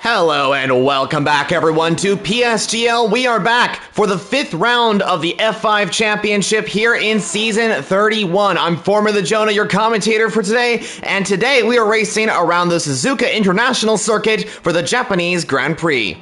Hello and welcome back everyone to PSGL. We are back for the 5th round of the F5 Championship here in Season 31. I'm Formula Jonah, your commentator for today, and today we are racing around the Suzuka International Circuit for the Japanese Grand Prix.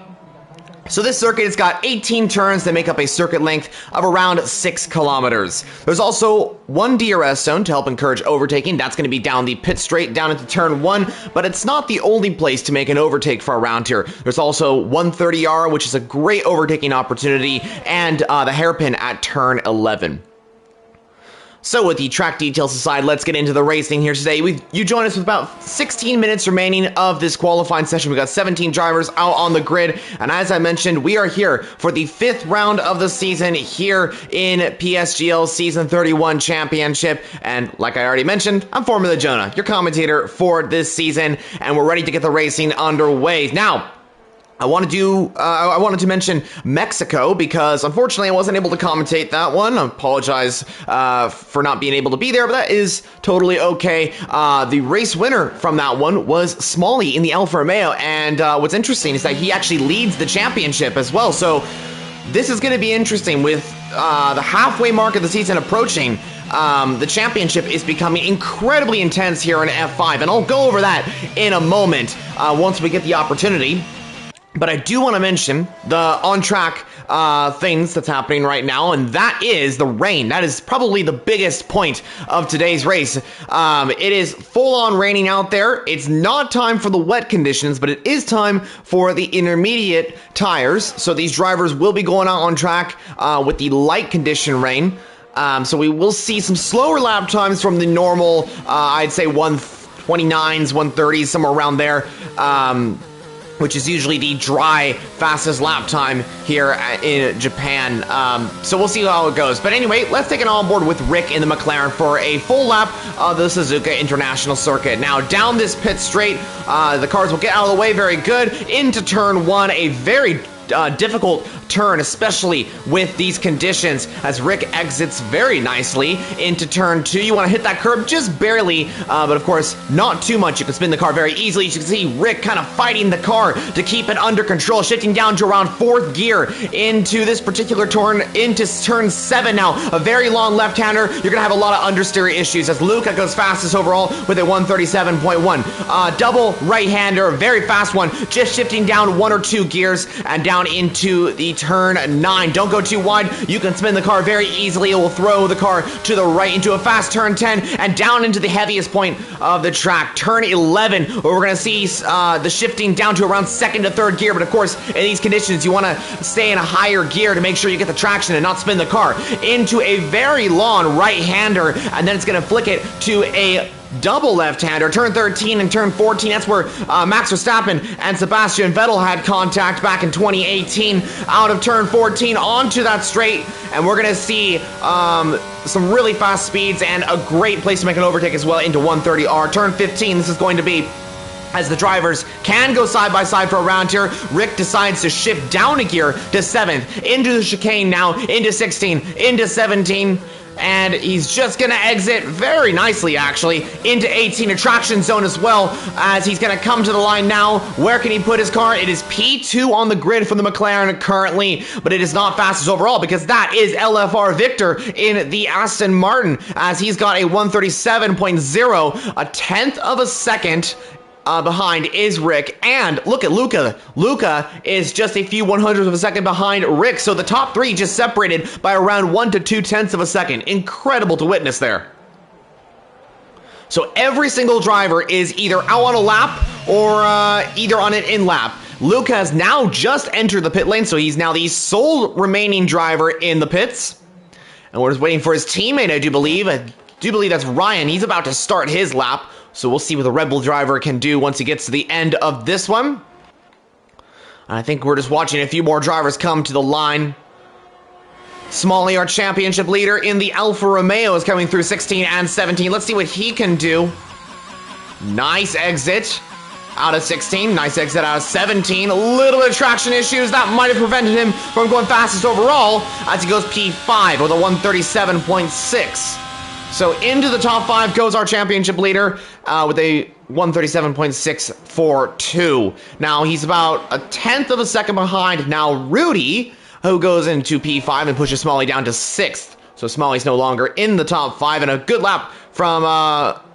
So this circuit has got 18 turns that make up a circuit length of around 6 kilometers. There's also one DRS zone to help encourage overtaking. That's going to be down the pit straight down into turn 1, but it's not the only place to make an overtake for around here. There's also 130R, which is a great overtaking opportunity, and the hairpin at turn 11. So with the track details aside, let's get into the racing here today. You join us with about 16 minutes remaining of this qualifying session. We've got 17 drivers out on the grid, and as I mentioned, we are here for the 5th round of the season here in PSGL Season 31 Championship. And like I already mentioned, I'm Formula Jonah, your commentator for this season, and we're ready to get the racing underway. Now, I wanted to mention Mexico because unfortunately I wasn't able to commentate that one. I apologize for not being able to be there, but that is totally okay. The race winner from that one was Smalley in the Alfa Romeo, and what's interesting is that he actually leads the championship as well. So this is going to be interesting with the halfway mark of the season approaching. The championship is becoming incredibly intense here in F5, and I'll go over that in a moment once we get the opportunity. But I do want to mention the on-track things that's happening right now, and that is the rain. That is probably the biggest point of today's race. It is full-on raining out there. It's not time for the wet conditions, but it is time for the intermediate tires. So these drivers will be going out on track with the light condition rain. So we will see some slower lap times from the normal, I'd say 129s, 130s, somewhere around there. Which is usually the dry, fastest lap time here in Japan. So we'll see how it goes. But anyway, let's take it on board with Rick in the McLaren for a full lap of the Suzuka International Circuit. Now, down this pit straight, the cars will get out of the way very good. Into turn 1, a very difficult turn, especially with these conditions, as Rick exits very nicely into turn 2. You want to hit that curb just barely, but of course not too much. You can spin the car very easily. You can see Rick kind of fighting the car to keep it under control, shifting down to around 4th gear into this particular turn, into turn 7 now. A very long left-hander. You're going to have a lot of understeer issues as Luca goes fastest overall with a 137.1. Double right-hander, very fast one, just shifting down 1 or 2 gears and down into the turn 9. Don't go too wide. You can spin the car very easily. It will throw the car to the right into a fast turn 10 and down into the heaviest point of the track. Turn 11, where we're going to see the shifting down to around 2nd to 3rd gear. But of course, in these conditions, you want to stay in a higher gear to make sure you get the traction and not spin the car. Into a very long right-hander, and then it's going to flick it to a double left-hander. Turn 13 and turn 14, that's where Max Verstappen and Sebastian Vettel had contact back in 2018. Out of turn 14 onto that straight, and we're gonna see some really fast speeds and a great place to make an overtake as well into 130R. Turn 15, this is going to be as the drivers can go side by side for a round here. Rick decides to shift down a gear to 7th, into the chicane now, into 16, into 17, and he's just going to exit very nicely, actually, into 18, a traction zone as well, as he's going to come to the line now. Where can he put his car? It is P2 on the grid for the McLaren currently, but it is not fastest overall because that is LFR Victor in the Aston Martin, as he's got a 137.0, a 1/10 of a second behind is Rick, and look at Luca. Luca is just a few 100ths of a second behind Rick, so the top 3 just separated by around 1 to 2/10 of a second. Incredible to witness there. So every single driver is either out on a lap or either on an in-lap. Luca has now just entered the pit lane, so he's now the sole remaining driver in the pits. And we're just waiting for his teammate, I do believe. I do believe that's Ryan. He's about to start his lap. So we'll see what the Red Bull driver can do once he gets to the end of this one. I think we're just watching a few more drivers come to the line. Smalley, our championship leader in the Alfa Romeo, is coming through 16 and 17. Let's see what he can do. Nice exit out of 16. Nice exit out of 17. A little bit of traction issues. That might have prevented him from going fastest overall as he goes P5 with a 137.6. So into the top 5 goes our championship leader with a 137.642. Now he's about a tenth of a second behind now Rudy, who goes into P5 and pushes Smalley down to 6th. So Smalley's no longer in the top 5, and a good lap from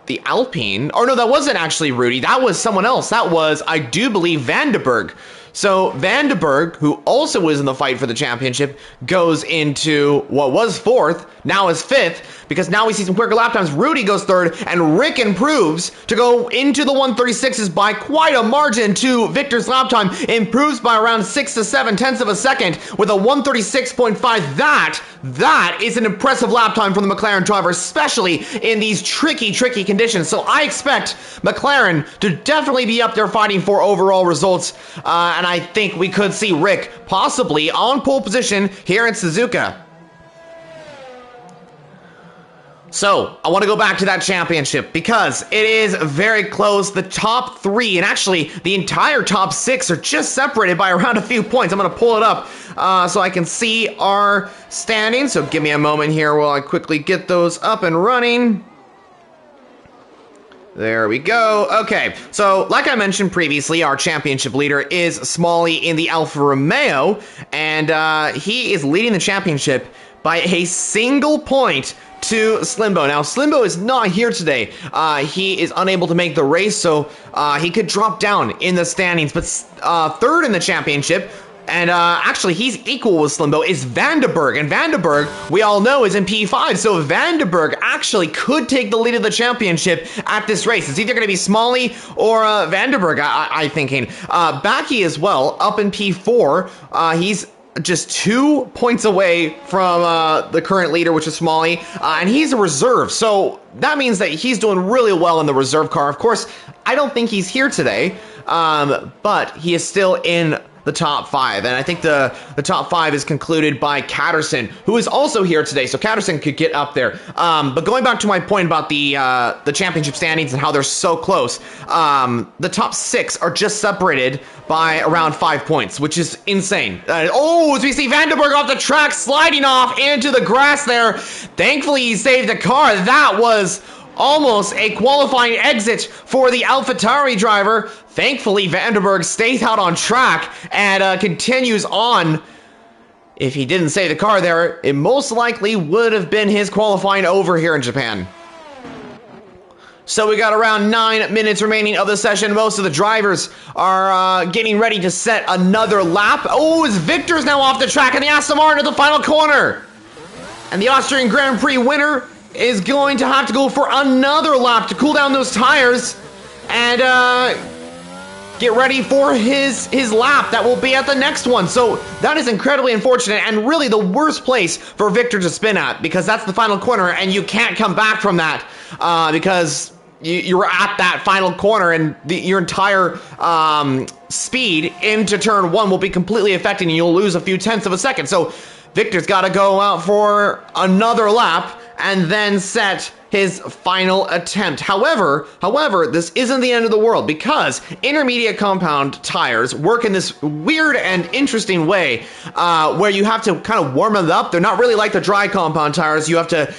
the Alpine. Or no, that wasn't actually Rudy. That was someone else. That was, I do believe, Vandenberg. So Vandenberg, who also was in the fight for the championship, goes into what was 4th, now is 5th, because now we see some quicker lap times. Rudy goes 3rd, and Rick improves to go into the 136s by quite a margin to Victor's lap time. Improves by around 6 to 7 tenths of a second with a 136.5. That is an impressive lap time from the McLaren driver, especially in these tricky conditions. So I expect McLaren to definitely be up there fighting for overall results, and I think we could see Rick possibly on pole position here in Suzuka. So, I want to go back to that championship because it is very close. The top 3, and actually the entire top 6 are just separated by around a few points. I'm going to pull it up so I can see our standings. So give me a moment here while I quickly get those up and running. There we go. Okay, so like I mentioned previously, our championship leader is Smalley in the Alfa Romeo, and he is leading the championship by a single point to Slimbo. Now, Slimbo is not here today. He is unable to make the race, so he could drop down in the standings. But 3rd in the championship, and actually he's equal with Slimbo, is Vandenberg. And Vandenberg, we all know, is in P5. So Vandenberg actually could take the lead of the championship at this race. It's either going to be Smalley or Vandenberg, I'm thinking. Backy as well, up in P4. He's just 2 points away from the current leader, which is Smalley, and he's a reserve, so that means that he's doing really well in the reserve car. Of course, I don't think he's here today, but he is still in the top 5, and I think the top 5 is concluded by Catterson, who is also here today, so Catterson could get up there. But going back to my point about the championship standings and how they're so close, the top 6 are just separated by around 5 points, which is insane. As we see Vandenberg off the track, sliding off into the grass there. Thankfully, he saved the car. That was almost a qualifying exit for the AlphaTauri driver. Thankfully, Vandenberg stays out on track and continues on. If he didn't save the car there, it most likely would have been his qualifying over here in Japan. So we got around 9 minutes remaining of the session. Most of the drivers are getting ready to set another lap. As Victor's now off the track in the Aston Martin at the final corner. And the Austrian Grand Prix winner is going to have to go for another lap to cool down those tires and get ready for his lap that will be at the next one. So that is incredibly unfortunate and really the worst place for Victor to spin at, because that's the final corner and you can't come back from that because you're at that final corner, and your entire speed into turn 1 will be completely affected and you'll lose a few tenths of a second. So Victor's got to go out for another lap and then set his final attempt. However, this isn't the end of the world, because intermediate compound tires work in this weird and interesting way where you have to kind of warm them up. They're not really like the dry compound tires. You have to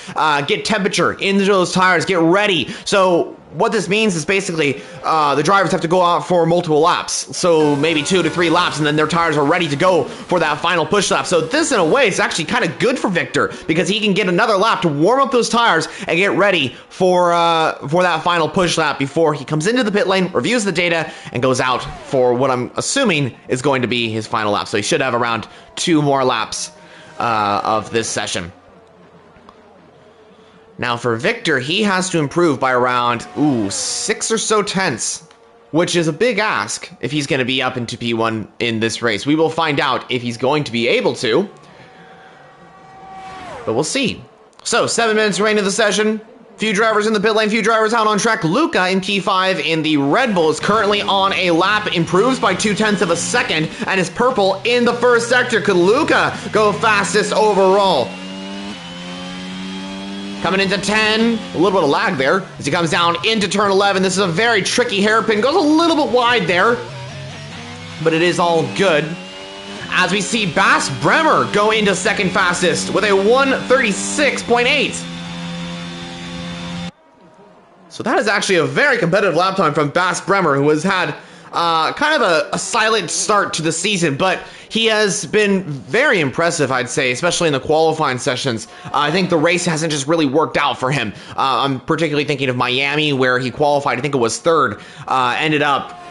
get temperature into those tires, get ready. So what this means is basically the drivers have to go out for multiple laps. So maybe 2 to 3 laps, and then their tires are ready to go for that final push lap. So this, in a way, is actually kind of good for Victor, because he can get another lap to warm up those tires and get ready for that final push lap before he comes into the pit lane, reviews the data, and goes out for what I'm assuming is going to be his final lap. So he should have around 2 more laps of this session. Now for Victor, he has to improve by around 6 or so tenths, which is a big ask if he's going to be up into P1 in this race. We will find out if he's going to be able to, but we'll see. So 7 minutes remaining of the session. Few drivers in the pit lane, few drivers out on track. Luca in P5 in the Red Bull is currently on a lap, improves by 2 tenths of a second, and is purple in the first sector. Could Luca go fastest overall? Coming into 10, a little bit of lag there as he comes down into turn 11. This is a very tricky hairpin, goes a little bit wide there, but it is all good. As we see Bas Bremer go into second fastest with a 136.8. So that is actually a very competitive lap time from Bas Bremer, who has had kind of a silent start to the season, but he has been very impressive, I'd say, especially in the qualifying sessions. I think the race hasn't just really worked out for him. I'm particularly thinking of Miami, where he qualified, I think it was third, ended up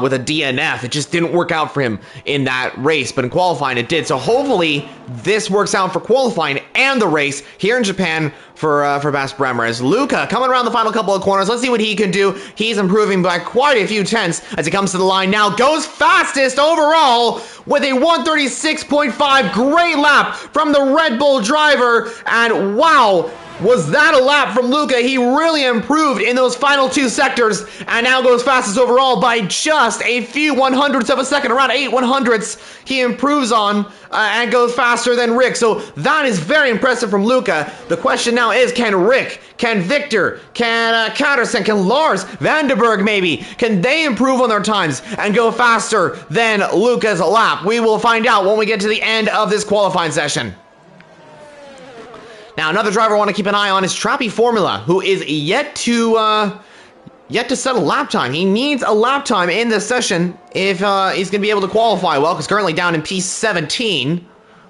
with a DNF. It just didn't work out for him in that race, but in qualifying it did. So hopefully this works out for qualifying and the race here in Japan for Bas Bremer. As Luca coming around the final couple of corners, let's see what he can do. He's improving by quite a few tenths as he comes to the line now. Goes fastest overall with a 136.5. Great lap from the Red Bull driver, and wow, was that a lap from Luca. He really improved in those final two sectors and now goes fastest overall by just a few 100ths of a second, around 8 100ths he improves on and goes faster than Rick. So that is very impressive from Luca. The question now is, can Rick, can Victor, can Katterson, can Lars, Vandenberg maybe, can they improve on their times and go faster than Luca's lap? We will find out when we get to the end of this qualifying session. Now, another driver I want to keep an eye on is Trappy Formula, who is yet to set a lap time. He needs a lap time in this session if he's going to be able to qualify well, because currently down in P17,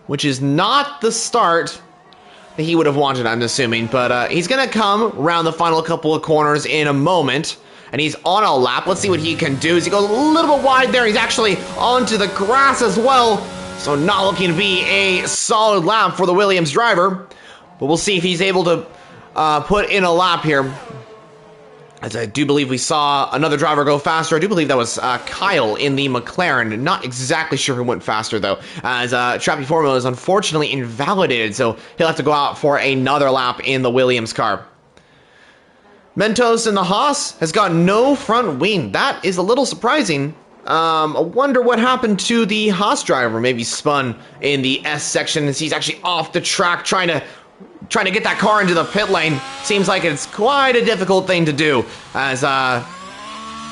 which is not the start that he would have wanted, I'm assuming. But he's going to come around the final couple of corners in a moment, and he's on a lap. Let's see what he can do. As he goes a little bit wide there, he's actually onto the grass as well, so not looking to be a solid lap for the Williams driver. But we'll see if he's able to put in a lap here. As I do believe we saw another driver go faster. I do believe that was Kyle in the McLaren. Not exactly sure who went faster, though, as Trappy Formula is unfortunately invalidated, so he'll have to go out for another lap in the Williams car. Mentos in the Haas has got no front wing. That is a little surprising. I wonder what happened to the Haas driver. Maybe spun in the S section as he's actually off the track trying to get that car into the pit lane. Seems like it's quite a difficult thing to do, as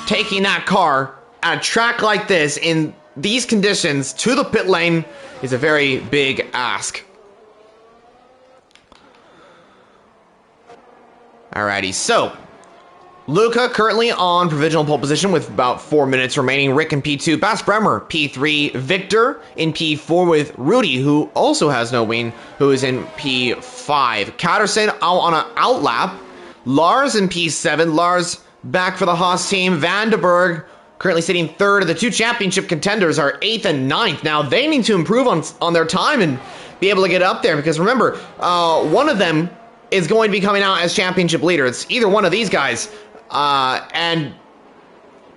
taking that car at a track like this in these conditions to the pit lane is a very big ask. Alrighty, so Luca currently on provisional pole position with about 4 minutes remaining. Rick in P2, Bas Bremer P3, Victor in P4 with Rudy, who also has no wing, who is in P5. Katterson out on an outlap. Lars in P7. Lars back for the Haas team. Vandenberg currently sitting third. The two championship contenders are 8th and 9th. Now they need to improve on their time and be able to get up there, because remember, one of them is going to be coming out as championship leader. It's either one of these guys. And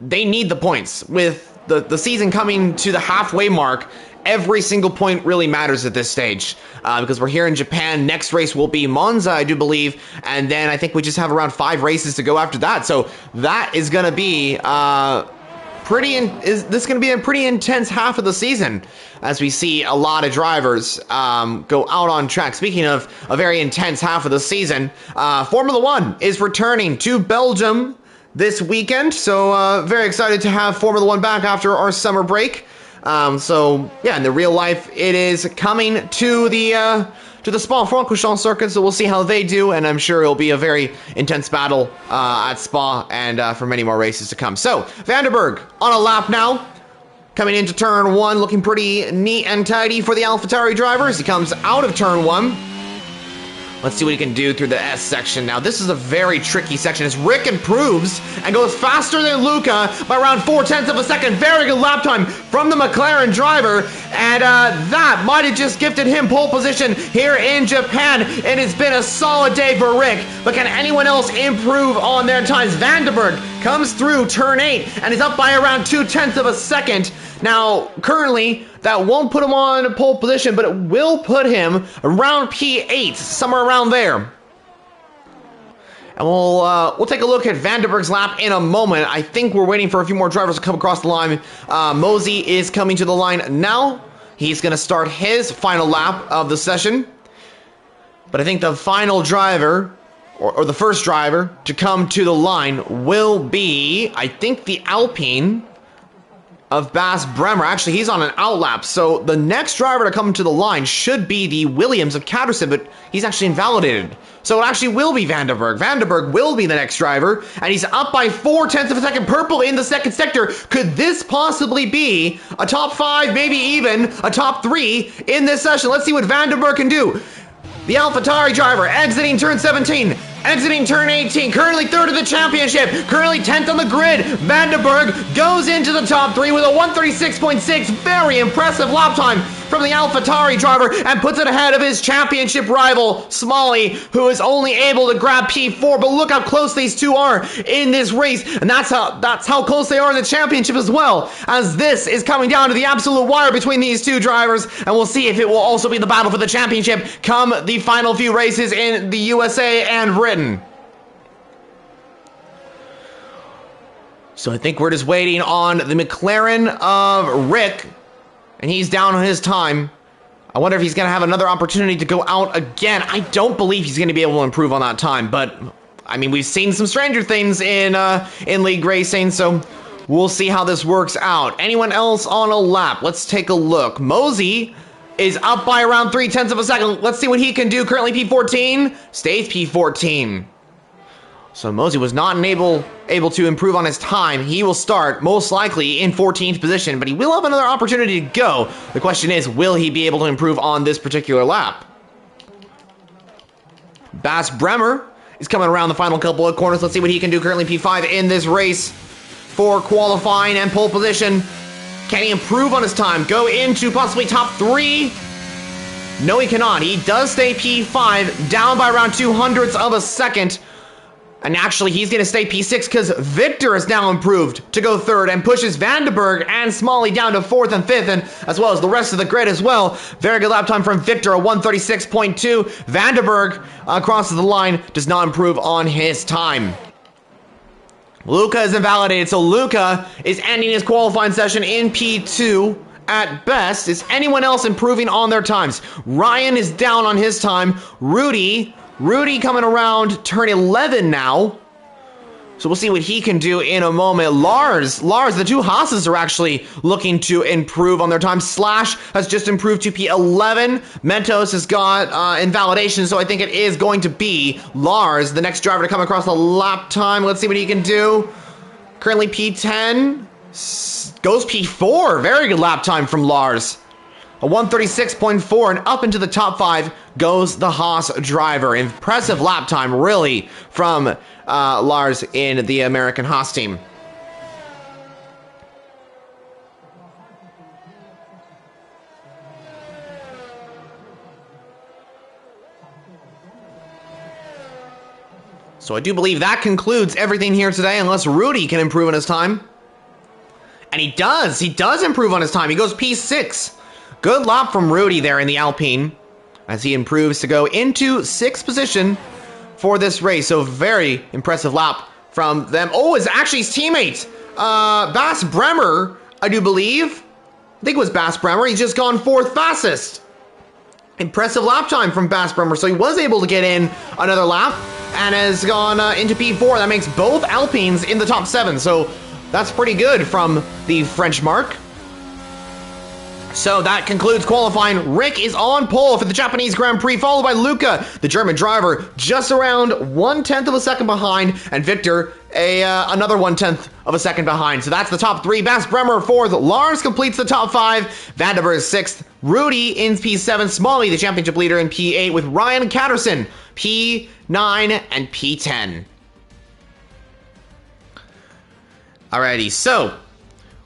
they need the points. With the season coming to the halfway mark, every single point really matters at this stage. Because we're here in Japan. Next race will be Monza, I do believe. And then I think we just have around 5 races to go after that. So that is going to be this going to be a pretty intense half of the season, as we see a lot of drivers go out on track. Speaking of a very intense half of the season, Formula One is returning to Belgium this weekend, so very excited to have Formula One back after our summer break. So yeah, in the real life, it is coming to the Spa-Francorchamps circuit, so we'll see how they do, and I'm sure it'll be a very intense battle at Spa and for many more races to come. So, Vandenberg on a lap now, coming into turn 1, looking pretty neat and tidy for the AlphaTauri drivers. He comes out of turn 1. Let's see what he can do through the S section. Now, this is a very tricky section as Rick improves and goes faster than Luca by around 4/10 of a second. Very good lap time from the McLaren driver, and that might have just gifted him pole position here in Japan. And it's been a solid day for Rick, but can anyone else improve on their times? Vandenberg comes through turn 8 and is up by around 2/10 of a second. Now, currently, that won't put him on pole position, but it will put him around P8, somewhere around there. And we'll take a look at Vandenberg's lap in a moment. I think we're waiting for a few more drivers to come across the line. Mosey is coming to the line now. He's going to start his final lap of the session. But I think the final driver, or the first driver, to come to the line will be, I think, the Alpine of Bas Bremer. Actually, he's on an outlap, so the next driver to come to the line should be the Williams of Katterson, but he's actually invalidated. So it actually will be Vandenberg. Vandenberg will be the next driver, and he's up by 0.4 of a second. Purple in the second sector. Could this possibly be a top 5, maybe even a top 3 in this session? Let's see what Vandenberg can do. The AlphaTauri driver exiting turn 17, exiting turn 18, currently 3rd of the championship, currently 10th on the grid. Vandenberg goes into the top 3 with a 136.6, very impressive lap time from the AlphaTauri driver, and puts it ahead of his championship rival, Smalley, who is only able to grab P4. But look how close these two are in this race, and that's how close they are in the championship as well, as this is coming down to the absolute wire between these two drivers, and we'll see if it will also be the battle for the championship come the final few races in the USA and Britain. So I think we're just waiting on the McLaren of Rick, and he's down on his time. I wonder if he's going to have another opportunity to go out again. I don't believe he's going to be able to improve on that time, but I mean, we've seen some stranger things in league racing, so we'll see how this works out. Anyone else on a lap? Let's take a look. Mosey is up by around 0.3 of a second. Let's see what he can do. Currently P14, stays P14. So Mosey was not able to improve on his time. He will start most likely in 14th position, but he will have another opportunity to go. The question is, will he be able to improve on this particular lap? Bas Bremer is coming around the final couple of corners. Let's see what he can do. Currently P5 in this race for qualifying and pole position. Can he improve on his time? Go into possibly top 3? No, he cannot. He does stay P5, down by around 0.02 of a second. And actually, he's going to stay P6 because Victor has now improved to go 3rd and pushes Vandenberg and Smalley down to 4th and 5th, and as well as the rest of the grid as well. Very good lap time from Victor, a 136.2. Vandenberg across the line does not improve on his time. Luca is invalidated, so Luca is ending his qualifying session in P2 at best. Is anyone else improving on their times? Ryan is down on his time. Rudy coming around turn 11 now. So we'll see what he can do in a moment. Lars, the two Haas's are actually looking to improve on their time. Slash has just improved to P11. Mentos has got invalidation, so I think it is going to be Lars, the next driver to come across the lap time. Let's see what he can do. Currently P10, goes P4. Very good lap time from Lars. A 136.4, and up into the top 5 goes the Haas driver. Impressive lap time, really, from Lars in the American Haas team. So I do believe that concludes everything here today, unless Rudy can improve on his time. And he does improve on his time. He goes P6. Good lap from Rudy there in the Alpine as he improves to go into 6th position for this race. So very impressive lap from them. Oh, it's actually his teammate, Bas Bremer, I do believe. I think it was Bas Bremer. He's just gone 4th fastest. Impressive lap time from Bas Bremer. So he was able to get in another lap and has gone into P4. That makes both Alpines in the top 7. So that's pretty good from the French mark. So that concludes qualifying. Rick is on pole for the Japanese Grand Prix, followed by Luca, the German driver, just around 1/10 of a second behind, and Victor, another 1/10 of a second behind. So that's the top 3. Bas Bremer 4th. Lars completes the top 5. Vandenberg 6th. Rudy in P7. Smalley, the championship leader, in P8, with Ryan Catterson, P9 and P10. Alrighty, so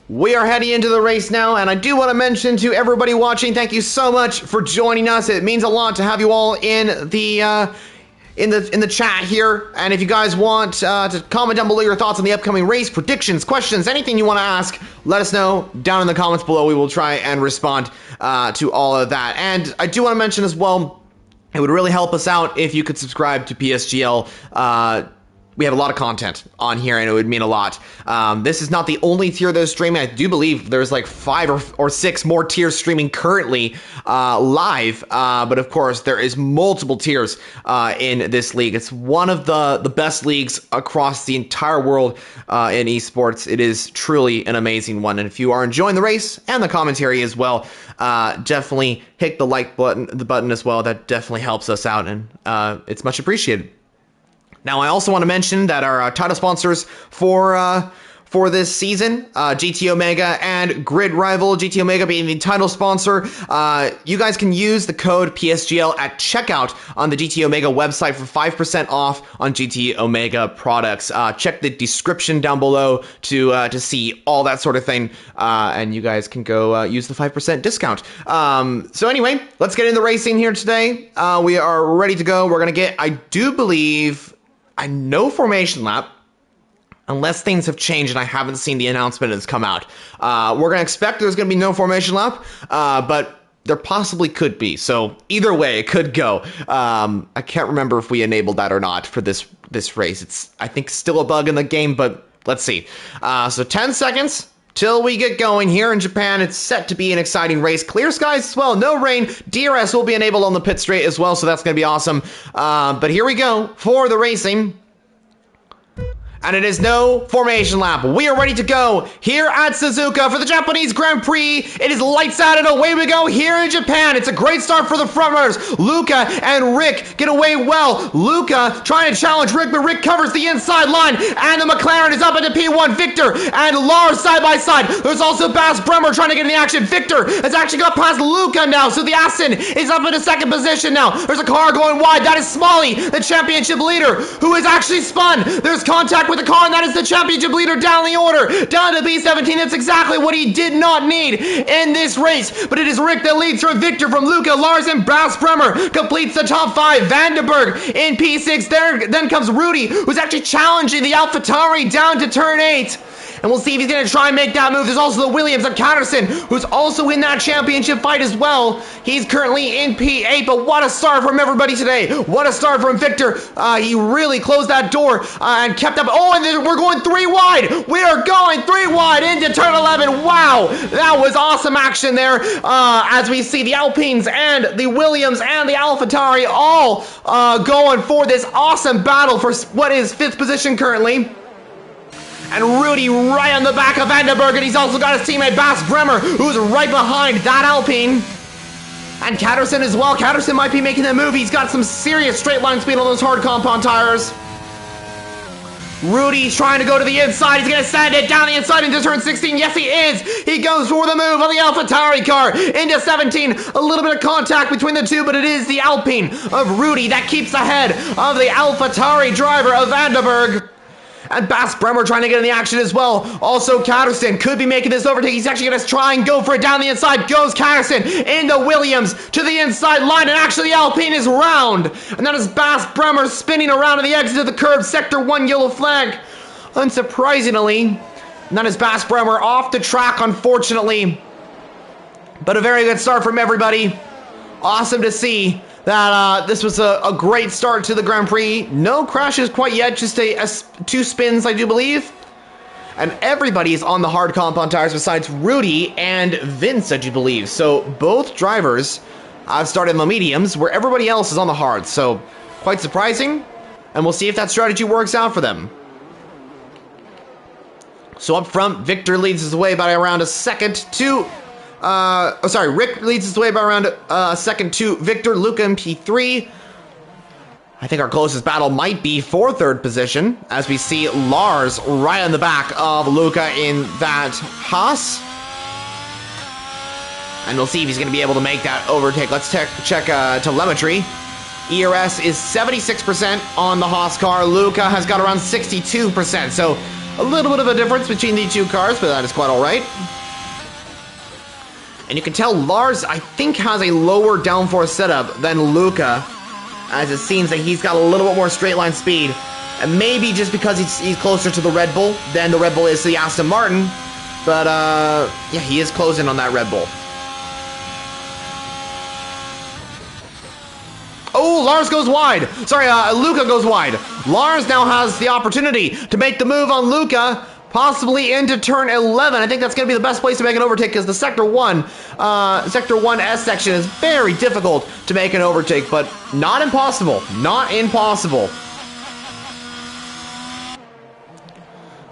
we are heading into the race now, and I do want to mention to everybody watching, thank you so much for joining us. It means a lot to have you all in the chat here. And if you guys want to comment down below your thoughts on the upcoming race, predictions, questions, anything you want to ask, let us know down in the comments below. We will try and respond to all of that. And I do want to mention as well, it would really help us out if you could subscribe to PSGL. we have a lot of content on here, and it would mean a lot. This is not the only tier that's streaming. I do believe there's like 5 or 6 more tiers streaming currently live. But of course, there is multiple tiers in this league. It's one of the best leagues across the entire world in esports. It is truly an amazing one. And if you are enjoying the race and the commentary as well, definitely hit the like button as well. That definitely helps us out, and it's much appreciated. Now, I also want to mention that our title sponsors for this season, GT Omega and Grid Rival, GT Omega being the title sponsor, you guys can use the code PSGL at checkout on the GT Omega website for 5% off on GT Omega products. Check the description down below to see all that sort of thing, and you guys can go use the 5% discount. So anyway, let's get into racing here today. We are ready to go. We're going to get, I do believe, a no formation lap, unless things have changed and I haven't seen the announcement that's come out. We're going to expect there's going to be no formation lap, but there possibly could be. So either way, it could go. I can't remember if we enabled that or not for this race. It's, I think, still a bug in the game, but let's see. So 10 seconds till we get going here in Japan. It's set to be an exciting race. Clear skies as well, no rain. DRS will be enabled on the pit straight as well, so that's going to be awesome. But here we go for the racing. And it is no formation lap. We are ready to go here at Suzuka for the Japanese Grand Prix. It is lights out and away we go here in Japan. It's a great start for the frontrunners. Luca and Rick get away well. Luca trying to challenge Rick, but Rick covers the inside line. And the McLaren is up into P1. Victor and Lars side by side. There's also Bas Bremer trying to get in the action. Victor has actually got past Luca now, so the Aston is up into second position now. There's a car going wide. That is Smalley, the championship leader, who is actually spun. There's contact with the car, and that is the championship leader down the order, down to B17. That's exactly what he did not need in this race, but it is Rick that leads from Victor, from Luca, Lars, and Bas Bremer completes the top 5. Vandenberg in P6. Then comes Rudy, who's actually challenging the AlphaTauri down to turn 8. And we'll see if he's going to try and make that move. There's also the Williams of Catterson, who's also in that championship fight as well. He's currently in P8, but what a start from everybody today. What a start from Victor. He really closed that door and kept up. Oh, and then we're going 3 wide. We are going 3 wide into turn 11. Wow, that was awesome action there. As we see the Alpines and the Williams and the AlphaTauri all going for this awesome battle for what is 5th position currently. And Rudy right on the back of Vandenberg, and he's also got his teammate Bas Bremer, who's right behind that Alpine. And Catterson as well. Catterson might be making that move. He's got some serious straight line speed on those hard compound tires. Rudy's trying to go to the inside. He's going to send it down the inside into turn 16. Yes, he is. He goes for the move on the AlphaTauri car into 17. A little bit of contact between the two, but it is the Alpine of Rudy that keeps ahead of the AlphaTauri driver of Vandenberg. And Bas Bremer trying to get in the action as well. Also, Catterson could be making this overtake. He's actually going to try and go for it down the inside. Goes Catterson into Williams to the inside line. And actually, the Alpine is round. And that is Bas Bremer spinning around to the exit of the curve. Sector 1 yellow flag. Unsurprisingly, that is Bas Bremer off the track, unfortunately. But a very good start from everybody. Awesome to see that this was a great start to the Grand Prix. No crashes quite yet, just 2 spins, I do believe. And everybody is on the hard compound tires besides Rudy and Vince, I do believe. So both drivers have started on the mediums, where everybody else is on the hards. So quite surprising, and we'll see if that strategy works out for them. So up front, Victor leads his way by around a second to... Rick leads his way by around a second to Victor. Luca in P3. I think our closest battle might be for 3rd position, as we see Lars right on the back of Luca in that Haas. And we'll see if he's going to be able to make that overtake. Let's check telemetry. ERS is 76% on the Haas car. Luca has got around 62%, so a little bit of a difference between the 2 cars, but that is quite all right. And you can tell Lars, I think, has a lower downforce setup than Luca, as it seems that he's got a little bit more straight line speed. And maybe just because he's closer to the Red Bull than the Red Bull is to the Aston Martin. But, yeah, he is closing on that Red Bull. Oh, Lars goes wide. Sorry, Luca goes wide. Lars now has the opportunity to make the move on Luca, possibly into turn 11. I think that's going to be the best place to make an overtake because the Sector 1S section is very difficult to make an overtake, but not impossible. Not impossible.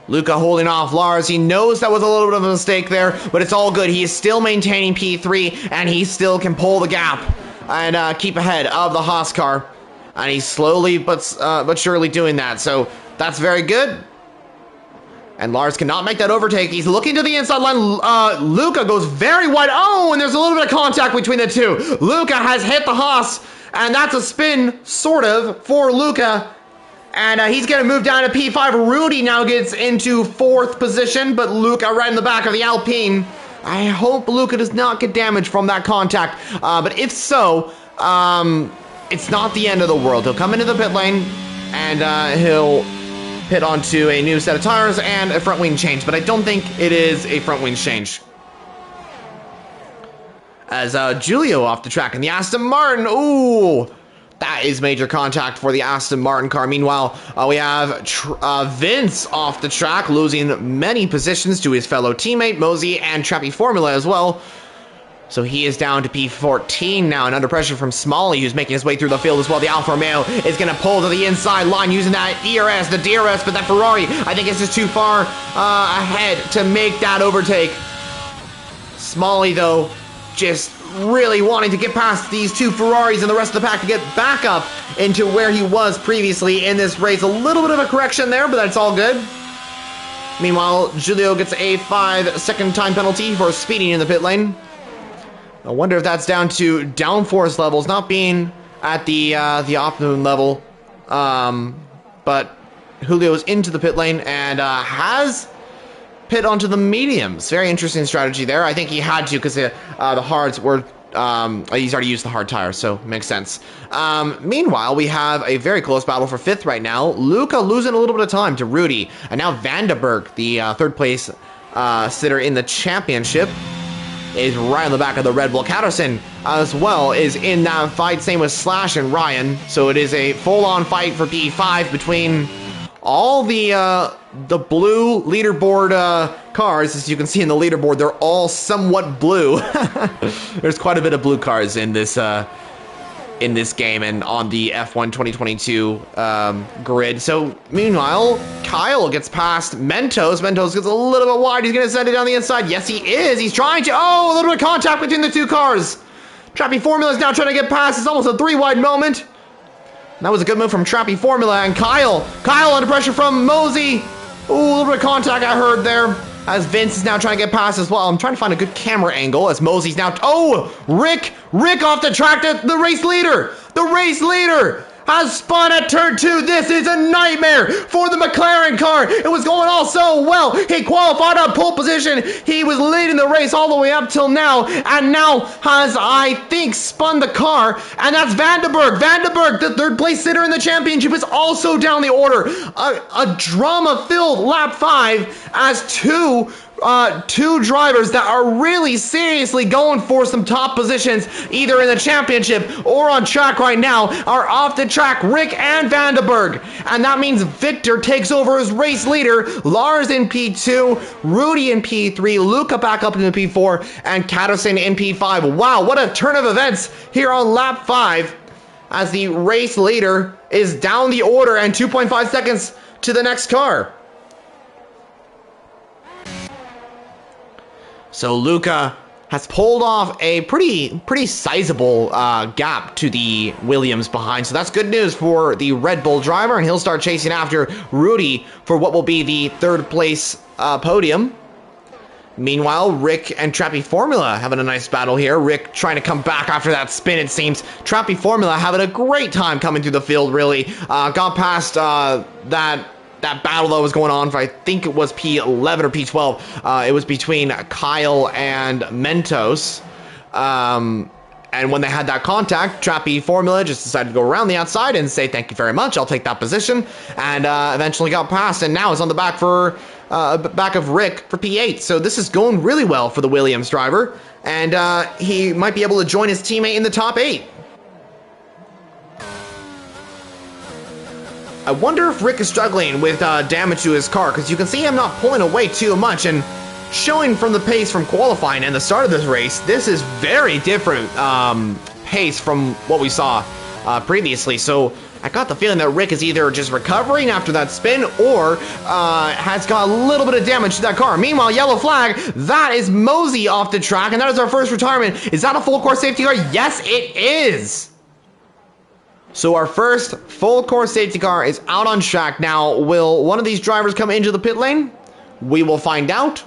Luca holding off Lars. He knows that was a little bit of a mistake there, but it's all good. He is still maintaining P3, and he still can pull the gap and keep ahead of the Haas car. And he's slowly but surely doing that, so that's very good. And Lars cannot make that overtake. He's looking to the inside line. Luca goes very wide. Oh, and there's a little bit of contact between the two. Luca has hit the Haas, and that's a spin, sort of, for Luca. And he's going to move down to P5. Rudy now gets into 4th position, but Luca right in the back of the Alpine. I hope Luca does not get damaged from that contact. But if so, it's not the end of the world. He'll come into the pit lane, and he'll pit onto a new set of tires and a front wing change. But I don't think it is a front wing change. As Julio off the track in the Aston Martin. Ooh! That is major contact for the Aston Martin car. Meanwhile, we have Vince off the track, losing many positions to his fellow teammate, Mosey, and Trappy Formula as well. So he is down to P14 now, and under pressure from Smalley, who's making his way through the field as well. The Alfa Romeo is going to pull to the inside line using that ERS, the DRS, but that Ferrari, I think it's just too far ahead to make that overtake. Smalley, though, just really wanting to get past these two Ferraris and the rest of the pack to get back up into where he was previously in this race. A little bit of a correction there, but that's all good. Meanwhile, Julio gets a 5-second time penalty for speeding in the pit lane. I wonder if that's down to downforce levels not being at the optimum level. But Julio's into the pit lane and has pit onto the mediums. Very interesting strategy there. I think he had to because the hards were he's already used the hard tire, so makes sense. Meanwhile, we have a very close battle for 5th right now. Luca losing a little bit of time to Rudy, and now Vandenberg, the 3rd place sitter in the championship, is right on the back of the Red Bull. Catterson as well is in that fight, same with Slash and Ryan. So it is a full-on fight for P5 between all the blue leaderboard cars. As you can see in the leaderboard, they're all somewhat blue. There's quite a bit of blue cars in this game and on the F1 2022 grid. So meanwhile, Kyle gets past Mentos. Mentos gets a little bit wide. He's going to send it down the inside. Yes, he is. He's trying to. Oh, a little bit of contact between the two cars. Trappy Formula is now trying to get past. It's almost a 3-wide moment. That was a good move from Trappy Formula, and Kyle under pressure from Mosey. Ooh, a little bit of contact I heard there, as Vince is now trying to get past as well. I'm trying to find a good camera angle as Mosey's now, oh, Rick off the track, the race leader has spun at turn 2. This is a nightmare for the McLaren car. It was going all so well. He qualified on pole position. He was leading the race all the way up till now, and now has, I think, spun the car, and that's Vandenberg. Vandenberg, the 3rd place sitter in the championship, is also down the order. A drama-filled lap 5 as two drivers that are really seriously going for some top positions, either in the championship or on track right now, are off the track, Rick and Vandenberg. And that means Victor takes over as race leader, Lars in P2, Rudy in P3, Luca back up into P4, and Catterson in P5. Wow, what a turn of events here on lap 5, as the race leader is down the order and 2.5 seconds to the next car. So Luca has pulled off a pretty sizable gap to the Williams behind. So that's good news for the Red Bull driver, and he'll start chasing after Rudy for what will be the 3rd place podium. Meanwhile, Rick and Trappy Formula having a nice battle here. Rick trying to come back after that spin, it seems. Trappy Formula having a great time coming through the field, really. Got past that battle that was going on for, I think it was P11 or P12. It was between Kyle and Mentos. And when they had that contact, Trappy Formula just decided to go around the outside and say, thank you very much, I'll take that position. And eventually got past, and now is on the back of Rick for P8. So this is going really well for the Williams driver. And he might be able to join his teammate in the top 8. I wonder if Rick is struggling with damage to his car, because you can see him not pulling away too much, and showing from the pace from qualifying and the start of this race, this is very different pace from what we saw previously. So I got the feeling that Rick is either just recovering after that spin or has got a little bit of damage to that car. Meanwhile, yellow flag, that is Mosey off the track, and that is our first retirement. Is that a full course safety car? Yes, it is. So our first full course safety car is out on track. Now, will one of these drivers come into the pit lane? We will find out.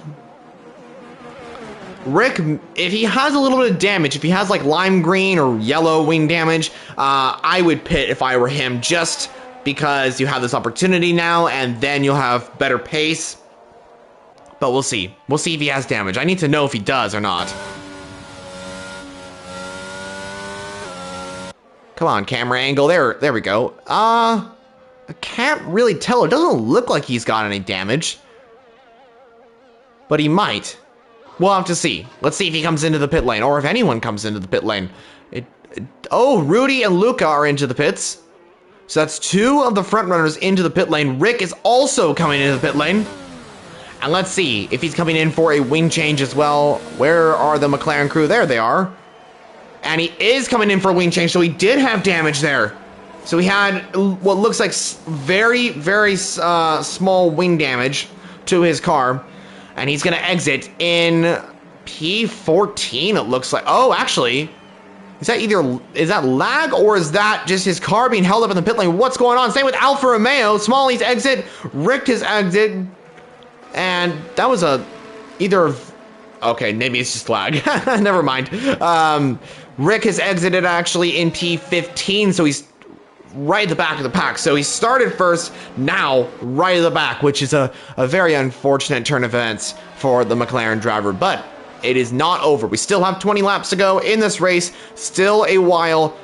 Rick, if he has a little bit of damage, if he has like lime green or yellow wing damage, I would pit if I were him, just because you have this opportunity now and then you'll have better pace. But we'll see. We'll see if he has damage. I need to know if he does or not. Come on, camera angle. There we go. I can't really tell. It doesn't look like he's got any damage. But he might. We'll have to see. Let's see if he comes into the pit lane, or if anyone comes into the pit lane. Oh, Rudy and Luca are into the pits. So that's two of the front runners into the pit lane. Rick is also coming into the pit lane. And let's see if he's coming in for a wing change as well. Where are the McLaren crew? There they are. And he is coming in for a wing change, so he did have damage there. So he had what looks like very, very small wing damage to his car. And he's going to exit in P14, it looks like. Oh, actually, is that lag, or is that just his car being held up in the pit lane? What's going on? Same with Alfa Romeo. Smalley's exit, Rick has exit, and that was okay, maybe it's just lag. Never mind. Rick has exited actually in P15, so he's right at the back of the pack. So he started first, now right at the back, which is a very unfortunate turn of events for the McLaren driver. But it is not over. We still have 20 laps to go in this race. Still a while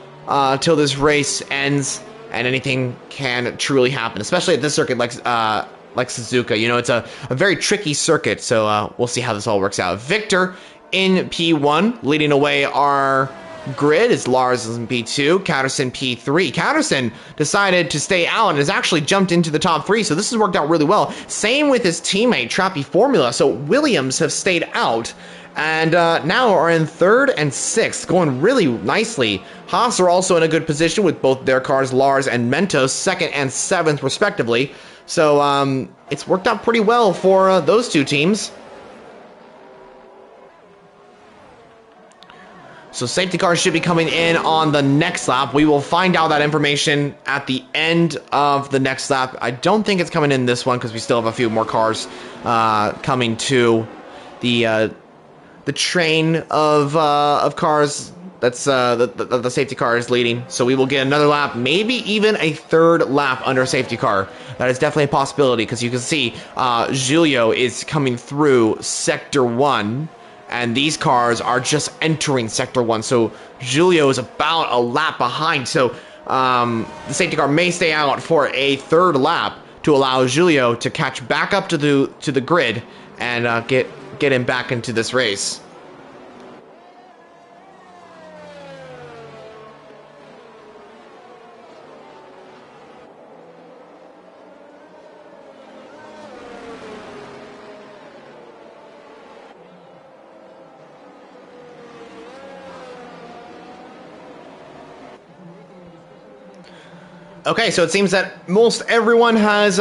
till this race ends, and anything can truly happen, especially at this circuit like Suzuka. You know, it's a very tricky circuit, so we'll see how this all works out. Victor in P1, leading away our grid is Lars in P2, Catterson P3. Catterson decided to stay out and has actually jumped into the top 3, so this has worked out really well. Same with his teammate, Trappy Formula. So Williams have stayed out and now are in 3rd and 6th, going really nicely. Haas are also in a good position with both their cars, Lars and Mentos, 2nd and 7th respectively. So it's worked out pretty well for those two teams. So safety cars should be coming in on the next lap. We will find out that information at the end of the next lap. I don't think it's coming in this one because we still have a few more cars coming to the train of cars. That's the safety car is leading. So we will get another lap, maybe even a 3rd lap under safety car. That is definitely a possibility because you can see Giulio is coming through Sector 1. And these cars are just entering Sector 1. So Giulio is about a lap behind. So the safety car may stay out for a 3rd lap to allow Giulio to catch back up to the grid and get him back into this race. Okay, so it seems that most everyone has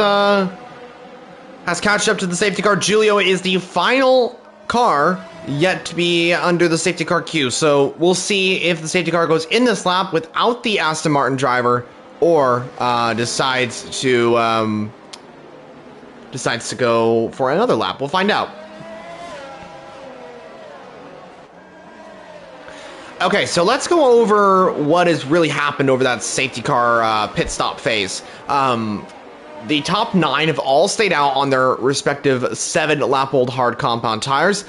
catched up to the safety car. Giulio is the final car yet to be under the safety car queue. So we'll see if the safety car goes in this lap without the Aston Martin driver, or decides to go for another lap. We'll find out. Okay, so let's go over what has really happened over that safety car pit stop phase. The top 9 have all stayed out on their respective 7-lap-old hard compound tires.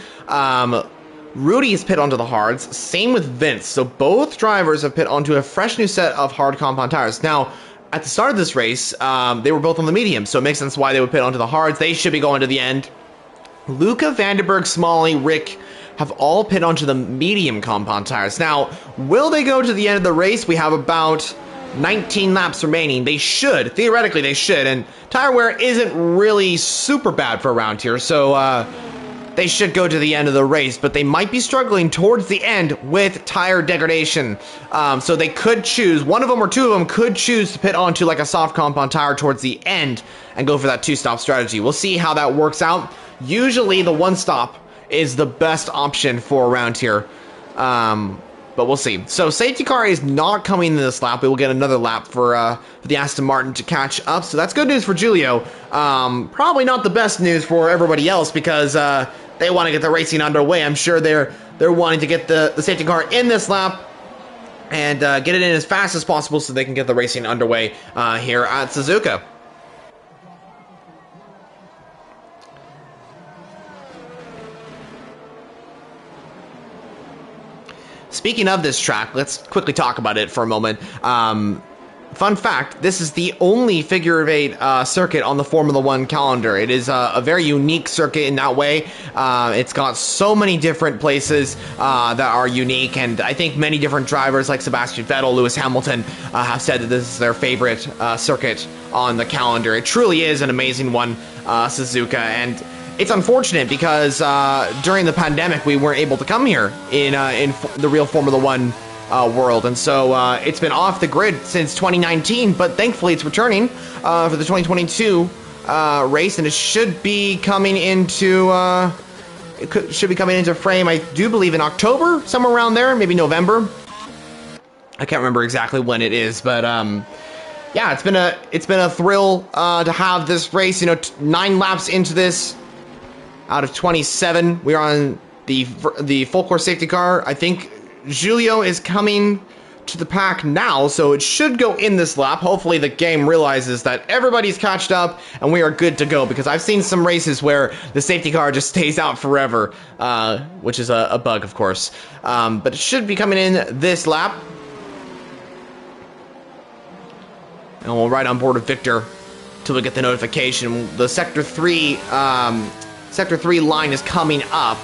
Rudy has pit onto the hards, same with Vince. So both drivers have pit onto a fresh new set of hard compound tires. Now, at the start of this race, they were both on the medium, so it makes sense why they would pit onto the hards. They should be going to the end. Luca, Vandenberg, Smalley, Rick have all pit onto the medium compound tires. Now, will they go to the end of the race? We have about 19 laps remaining. They should, theoretically they should, and tire wear isn't really super bad for around here, so they should go to the end of the race, but they might be struggling towards the end with tire degradation. So they could choose, one of them or two of them could choose to pit onto like a soft compound tire towards the end and go for that two-stop strategy. We'll see how that works out. Usually the one-stop is the best option for around here. But we'll see. So safety car is not coming in this lap. We will get another lap for the Aston Martin to catch up. So that's good news for Giulio. Probably not the best news for everybody else because they want to get the racing underway. I'm sure they're wanting to get the safety car in this lap and get it in as fast as possible so they can get the racing underway here at Suzuka. Speaking of this track, let's quickly talk about it for a moment. Fun fact, this is the only figure of 8 circuit on the Formula 1 calendar. It is a very unique circuit in that way. It's got so many different places that are unique, and I think many different drivers like Sebastian Vettel, Lewis Hamilton have said that this is their favorite circuit on the calendar. It truly is an amazing one, Suzuka, and it's unfortunate because during the pandemic we weren't able to come here in the real Formula 1 world, and so it's been off the grid since 2019, but thankfully it's returning for the 2022 race, and it should be coming into frame, I do believe, in October, somewhere around there, maybe November. I can't remember exactly when it is, but yeah, it's been a thrill to have this race. You know, 9 laps into this out of 27. We are on the full course safety car. I think Giulio is coming to the pack now, so it should go in this lap. Hopefully the game realizes that everybody's catched up and we are good to go, because I've seen some races where the safety car just stays out forever, which is a bug, of course. But it should be coming in this lap. And we'll ride on board with Victor till we get the notification. The Sector 3 line is coming up.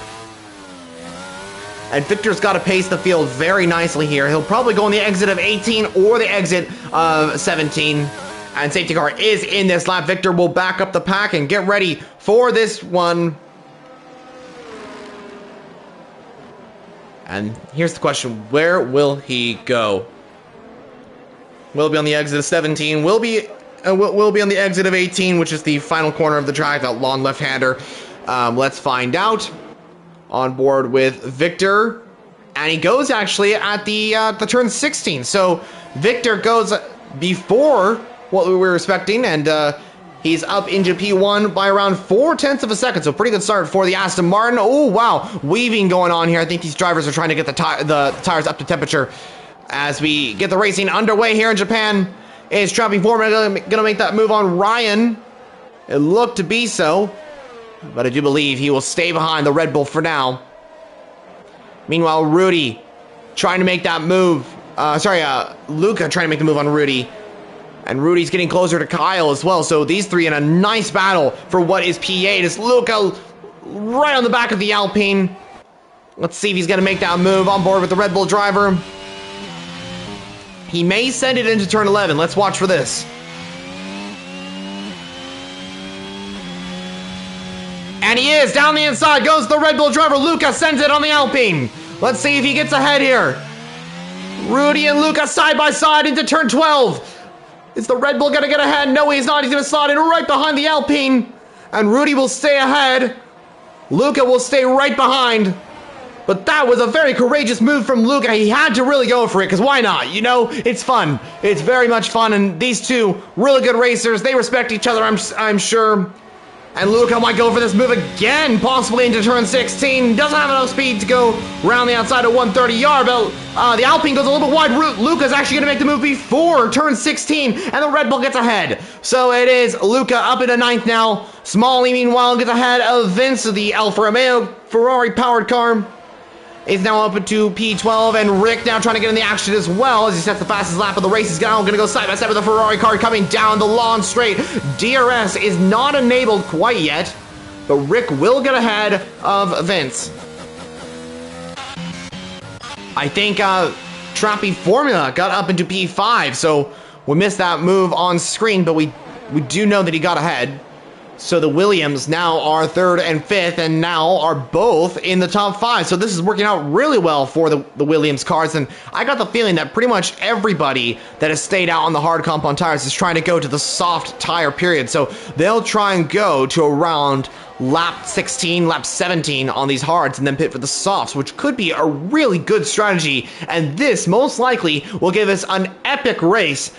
And Victor's got to pace the field very nicely here. He'll probably go on the exit of 18 or the exit of 17. And safety car is in this lap. Victor will back up the pack and get ready for this one. And here's the question. Where will he go? Will be on the exit of 17. Will be on the exit of 18, which is the final corner of the track, that long left-hander. Let's find out. On board with Victor, and he goes actually at the turn 16. So Victor goes before what we were expecting, and he's up into P1 by around 0.4 of a second. So pretty good start for the Aston Martin. Oh wow, weaving going on here. I think these drivers are trying to get the tires up to temperature as we get the racing underway here in Japan. Is Trappy Foreman gonna make that move on Ryan? It looked to be so, but I do believe he will stay behind the Red Bull for now. Meanwhile, Rudy trying to make that move. Luca trying to make the move on Rudy. And Rudy's getting closer to Kyle as well. So these three in a nice battle for what is P8. It's Luca right on the back of the Alpine. Let's see if he's going to make that move on board with the Red Bull driver. He may send it into turn 11. Let's watch for this. And he is, down the inside goes the Red Bull driver. Luca sends it on the Alpine. Let's see if he gets ahead here. Rudy and Luca side by side into turn 12. Is the Red Bull gonna get ahead? No, he's not. He's gonna slot in right behind the Alpine. And Rudy will stay ahead. Luca will stay right behind. But that was a very courageous move from Luca. He had to really go for it, because why not? You know, it's fun. It's very much fun, and these two really good racers. They respect each other, I'm sure. And Luca might go for this move again, possibly into turn 16. Doesn't have enough speed to go around the outside of 130 yard, but the Alpine goes a little bit wide. Luca's actually going to make the move before turn 16, and the Red Bull gets ahead. So it is Luca up into 9th now. Smalley, meanwhile, gets ahead of Vince, the Alfa Romeo Ferrari-powered car. Is now up into P12, and Rick now trying to get in the action as well as he sets the fastest lap of the race. He's now going to go side by side with the Ferrari car coming down the lawn straight. DRS is not enabled quite yet, but Rick will get ahead of Vince. I think Trappy Formula got up into P5, so We missed that move on screen, but we do know that he got ahead. So the Williams now are 3rd and 5th, and now are both in the top 5. So this is working out really well for the Williams cars, and I got the feeling that pretty much everybody that has stayed out on the hard compound tires is trying to go to the soft tire period. So they'll try and go to around lap 16, lap 17 on these hards, and then pit for the softs, which could be a really good strategy, and this most likely will give us an epic race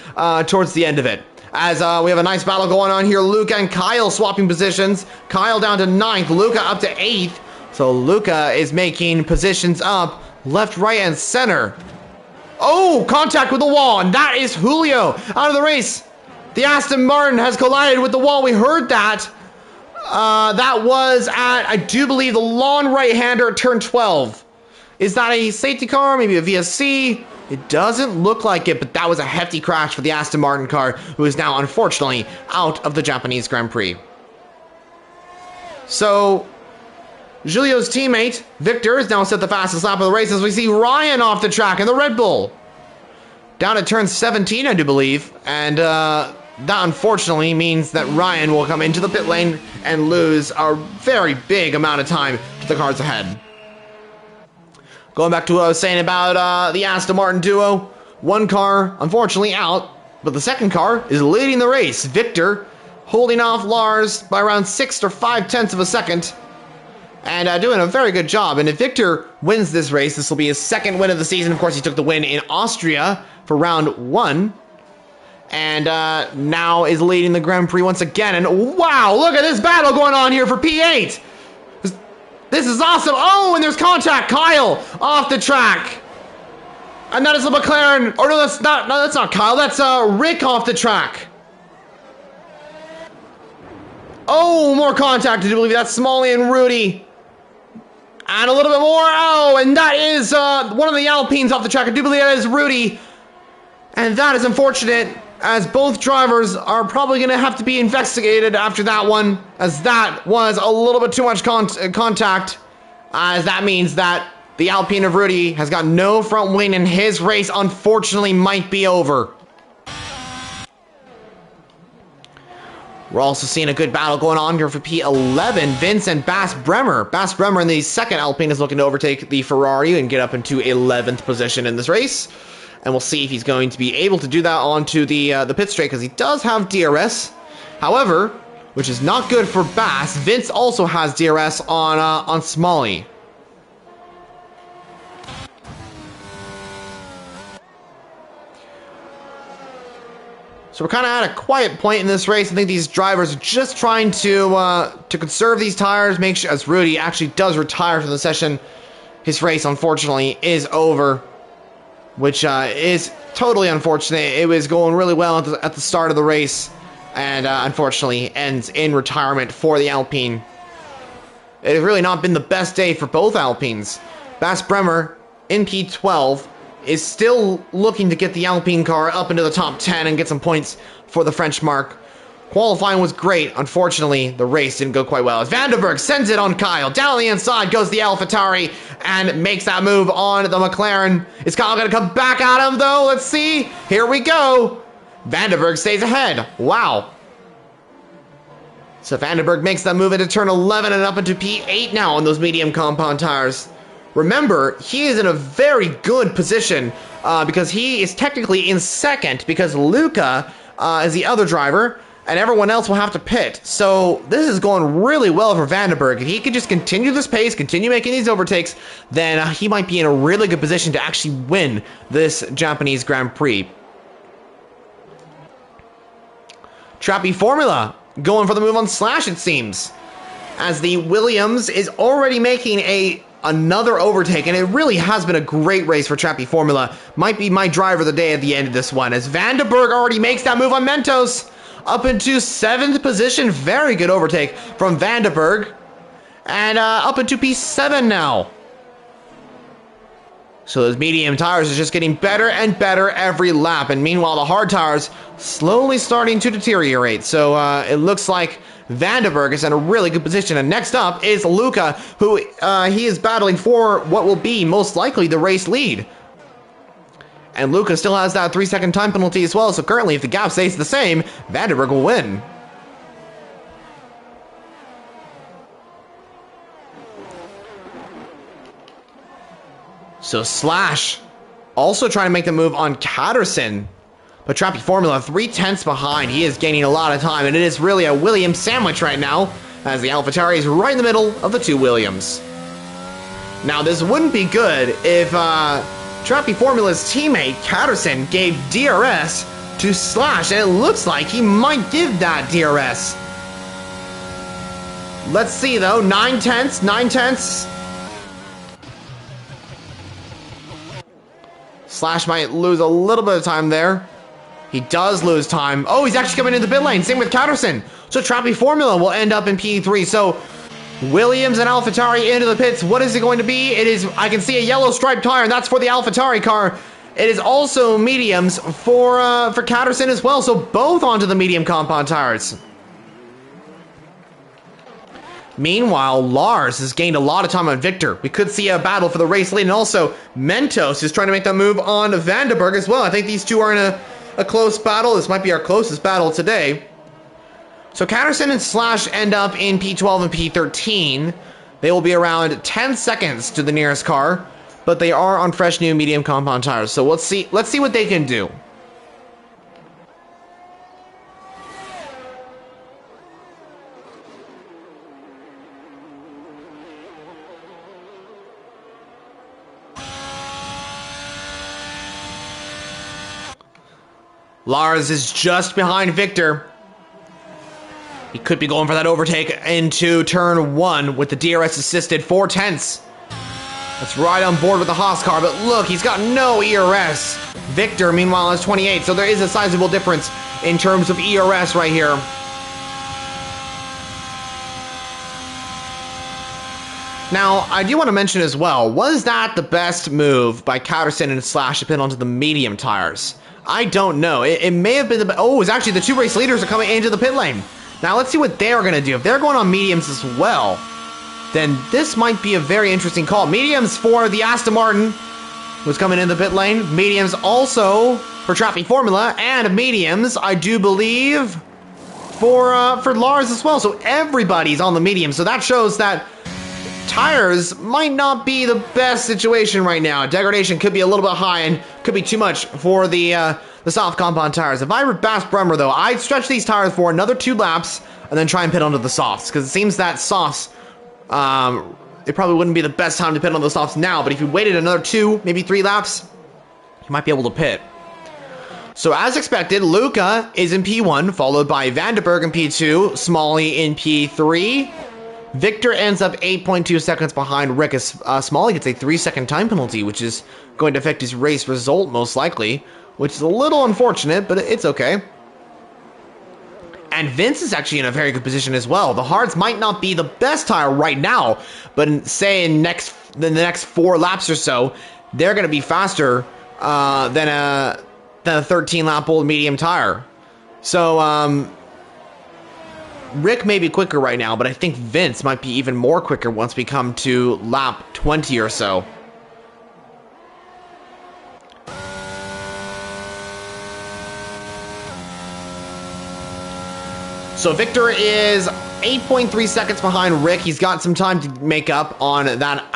towards the end of it. As we have a nice battle going on here. Luca and Kyle swapping positions. Kyle down to 9th, Luca up to 8th. So Luca is making positions up left, right, and center. Oh, contact with the wall, and that is Julio out of the race. The Aston Martin has collided with the wall. We heard that. That was at, I do believe, the long right-hander at turn 12. Is that a safety car? Maybe a VSC? It doesn't look like it, but that was a hefty crash for the Aston Martin car, who is now, unfortunately, out of the Japanese Grand Prix. So, Julio's teammate, Victor, is now set the fastest lap of the race as we see Ryan off the track in the Red Bull. Down at turn 17, I do believe, and that unfortunately means that Ryan will come into the pit lane and lose a very big amount of time to the cars ahead. Going back to what I was saying about the Aston Martin duo, one car unfortunately out, but the second car is leading the race. Victor holding off Lars by around 6 or 5/10 of a second, and doing a very good job. And if Victor wins this race, this will be his second win of the season. Of course, he took the win in Austria for round 1, and now is leading the Grand Prix once again. And wow, look at this battle going on here for P8. This is awesome. Oh, and there's contact. Kyle off the track. And that is the McLaren. Or no, that's not Kyle. That's Rick off the track. Oh, more contact. I do believe that's Smalley and Rudy. And a little bit more. Oh, and that is one of the Alpines off the track. I do believe that is Rudy. And that is unfortunate, as both drivers are probably going to have to be investigated after that one, as that was a little bit too much contact, as that means that the Alpine of Rudy has got no front wing, and his race unfortunately might be over. We're also seeing a good battle going on here for P11. Vince and Bas Bremer. Bas Bremer in the second Alpine is looking to overtake the Ferrari and get up into 11th position in this race. And we'll see if he's going to be able to do that onto the pit straight, because he does have DRS. However, which is not good for Bass, Vince also has DRS on Smalley. So we're kind of at a quiet point in this race. I think these drivers are just trying to conserve these tires, make sure, as Rudy actually does retire from the session. His race, unfortunately, is over, which is totally unfortunate. It was going really well at the start of the race, and unfortunately ends in retirement for the Alpine. It has really not been the best day for both Alpines. Bas Bremer in P12 is still looking to get the Alpine car up into the top 10 and get some points for the French mark. Qualifying was great. Unfortunately, the race didn't go quite well, as Vandenberg sends it on Kyle. Down on the inside goes the AlphaTauri and makes that move on the McLaren. Is Kyle going to come back at him, though? Let's see. Here we go. Vandenberg stays ahead. Wow. So Vandenberg makes that move into turn 11 and up into P8 now on those medium compound tires. Remember, he is in a very good position because he is technically in second, because Luca is the other driver, and everyone else will have to pit. So this is going really well for Vandenberg. If he could just continue this pace, continue making these overtakes, then he might be in a really good position to actually win this Japanese Grand Prix. Trappy Formula going for the move on Slash, it seems, as the Williams is already making another overtake, and it really has been a great race for Trappy Formula. Might be my driver of the day at the end of this one, as Vandenberg already makes that move on Mentos. Up into 7th position. Very good overtake from Vandenberg. And up into P7 now. So those medium tires are just getting better and better every lap. And meanwhile, the hard tires slowly starting to deteriorate. So it looks like Vandenberg is in a really good position. And next up is Luca, who he is battling for what will be most likely the race lead. And Luca still has that 3-second time penalty as well, so currently if the gap stays the same, Vandenberg will win. So Slash also trying to make the move on Catterson. But Trappy Formula 3/10 behind. He is gaining a lot of time, and it is really a Williams sandwich right now, as the AlphaTauri is right in the middle of the two Williams. Now, this wouldn't be good if Trappy Formula's teammate, Catterson, gave DRS to Slash, and it looks like he might give that DRS. Let's see, though. 9/10, 9/10. Slash might lose a little bit of time there. He does lose time. Oh, he's actually coming into the pit lane. Same with Catterson. So Trappy Formula will end up in P3. So Williams and AlphaTauri into the pits. What is it going to be? It is, I can see a yellow striped tire, and that's for the AlphaTauri car. It is also mediums for Catterson as well. So both onto the medium compound tires. Meanwhile, Lars has gained a lot of time on Victor. We could see a battle for the race lead, and also Mentos is trying to make that move on Vandenberg as well. I think these two are in a close battle. This might be our closest battle today. So Catterson and Slash end up in P12 and P13. They will be around 10 seconds to the nearest car, but they are on fresh new medium compound tires. So let's see what they can do. Lars is just behind Victor. He could be going for that overtake into turn 1 with the DRS assisted 4/10. That's right on board with the Haas car, but look, he's got no ERS. Victor, meanwhile, has 28, so there is a sizable difference in terms of ERS right here. Now, I do want to mention as well, was that the best move by Catterson and Slash to pin onto the medium tires? I don't know. It may have been the... Oh, it's actually the two race leaders are coming into the pit lane. Now, let's see what they're going to do. If they're going on mediums as well, then this might be a very interesting call. Mediums for the Aston Martin, who's coming in the pit lane. Mediums also for Trappy Formula, and mediums, I do believe, for Lars as well. So everybody's on the medium. So that shows that tires might not be the best situation right now. Degradation could be a little bit high and could be too much for the soft compound tires. If I were Bass Brummer, though, I'd stretch these tires for another 2 laps and then try and pit onto the softs, because it seems that softs, it probably wouldn't be the best time to pit on the softs now, but if you waited another 2, maybe 3 laps, you might be able to pit. So as expected, Luca is in P1, followed by Vandenberg in P2, Smalley in P3. Victor ends up 8.2 seconds behind Rick as Smalley gets a 3-second time penalty, which is going to affect his race result most likely, which is a little unfortunate, but it's okay. And Vince is actually in a very good position as well. The hards might not be the best tire right now, but say in the next 4 laps or so, they're going to be faster than a 13-lap-old medium tire. So, Rick may be quicker right now, but I think Vince might be even more quicker once we come to lap 20 or so. So Victor is 8.3 seconds behind Rick. He's got some time to make up on that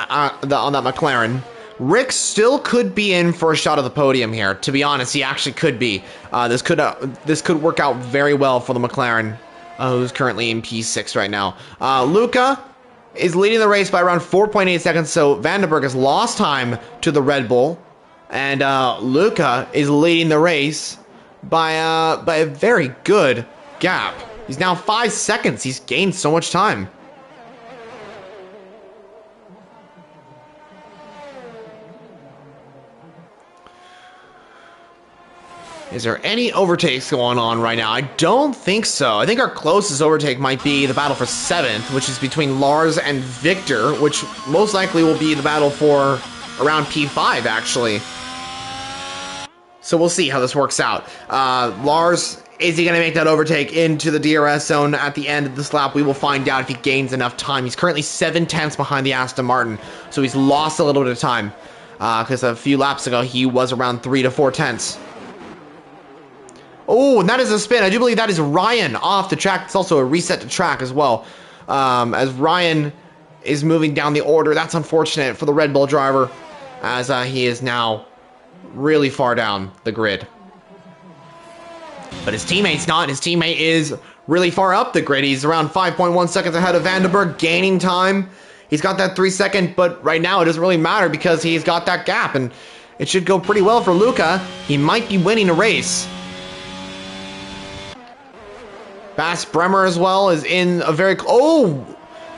McLaren. Rick still could be in for a shot at the podium here. To be honest, he actually could be. This could work out very well for the McLaren, who's currently in P6 right now. Luca is leading the race by around 4.8 seconds, so Vandenberg has lost time to the Red Bull, and Luca is leading the race by a very good gap. He's now 5 seconds. He's gained so much time. Is there any overtakes going on right now? I don't think so. I think our closest overtake might be the battle for 7th, which is between Lars and Victor, which most likely will be the battle for around P5, actually. So we'll see how this works out. Lars, is he going to make that overtake into the DRS zone at the end of this lap? We will find out if he gains enough time. He's currently 7/10 behind the Aston Martin, so he's lost a little bit of time. because a few laps ago he was around 3 to 4 tenths. Oh, and that is a spin. I do believe that is Ryan off the track. It's also a reset to track as well. As Ryan is moving down the order. That's unfortunate for the Red Bull driver, as he is now really far down the grid. But his teammate's not. His teammate is really far up the grid. He's around 5.1 seconds ahead of Vandenberg, gaining time. He's got that 3 second, but right now it doesn't really matter because he's got that gap, and it should go pretty well for Luca. He might be winning a race. Bass Bremer as well is in a very... Oh!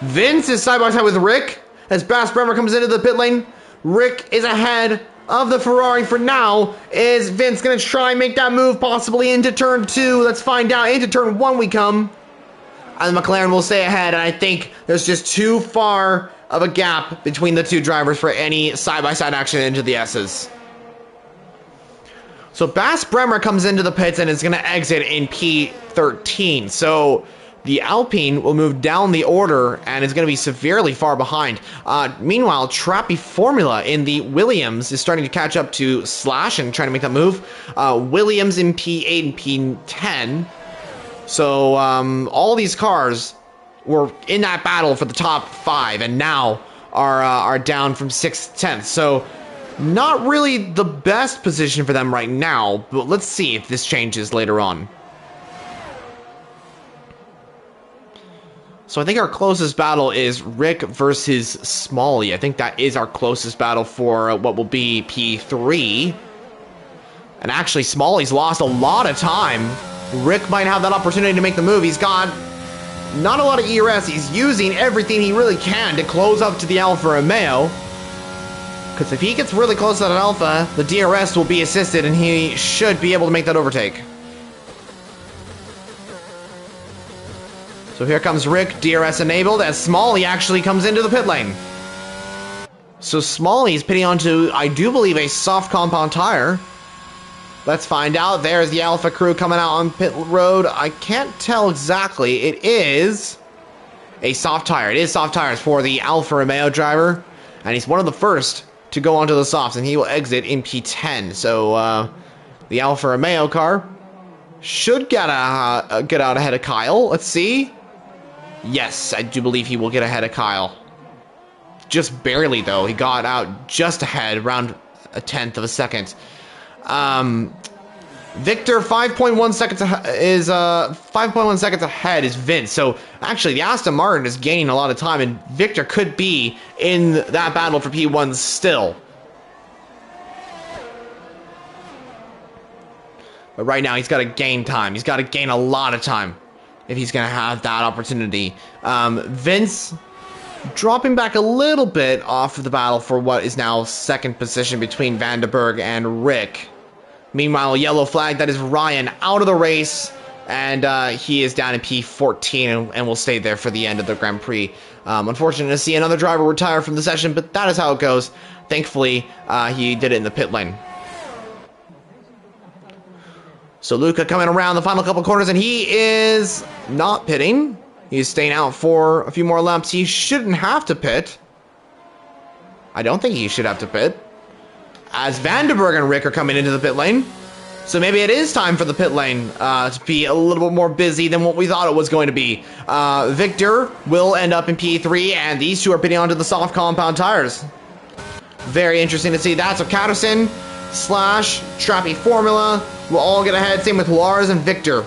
Vince is side by side with Rick as Bass Bremer comes into the pit lane. Rick is ahead of the Ferrari for now. Is Vince going to try and make that move possibly into turn 2? Let's find out. Into turn 1 we come. And McLaren will stay ahead, and I think there's just too far of a gap between the two drivers for any side-by-side action into the S's. So Bass Bremer comes into the pits and is going to exit in P13. So the Alpine will move down the order and is going to be severely far behind. Meanwhile, Trappy Formula in the Williams is starting to catch up to Slash and trying to make that move. Williams in P8 and P10. So all these cars were in that battle for the top 5 and now are down from 6 tenths. So not really the best position for them right now, but let's see if this changes later on. So I think our closest battle is Rick versus Smalley. I think that is our closest battle for what will be P3. And actually, Smalley's lost a lot of time. Rick might have that opportunity to make the move. He's got not a lot of ERS. He's using everything he really can to close up to the Alfa Romeo. Because if he gets really close to that Alpha, the DRS will be assisted and he should be able to make that overtake. So here comes Rick, DRS enabled, as Smalley actually comes into the pit lane. So Smalley is pitting onto, I do believe, a soft compound tire. Let's find out. There's the Alpha crew coming out on pit road. I can't tell exactly. It is a soft tire. It is soft tires for the Alfa Romeo driver. And he's one of the first to go onto the softs, and he will exit in P10. So the Alfa Romeo car should get out ahead of Kyle. Let's see. Yes, I do believe he will get ahead of Kyle. Just barely, though. He got out just ahead, around a tenth of a second. Victor 5.1 seconds is 5.1 seconds ahead is Vince. So actually, the Aston Martin is gaining a lot of time, and Victor could be in that battle for P1 still. But right now, he's got to gain time. He's got to gain a lot of time if he's going to have that opportunity. Vince dropping back a little bit off of the battle for what is now second position between Vandenberg and Rick. Meanwhile, yellow flag, that is Ryan out of the race, and he is down in P14 and will stay there for the end of the Grand Prix. Unfortunate to see another driver retire from the session, but that is how it goes. Thankfully, he did it in the pit lane. So Luca coming around the final couple corners, and he is not pitting. He's staying out for a few more laps. He shouldn't have to pit. I don't think he should have to pit, as Vandenberg and Rick are coming into the pit lane. So maybe it is time for the pit lane to be a little bit more busy than what we thought it was going to be. Victor will end up in P3, and these two are pitting onto the soft compound tires. Very interesting to see that. So Catterson, Slash, Trappy Formula will all get ahead. Same with Lars and Victor.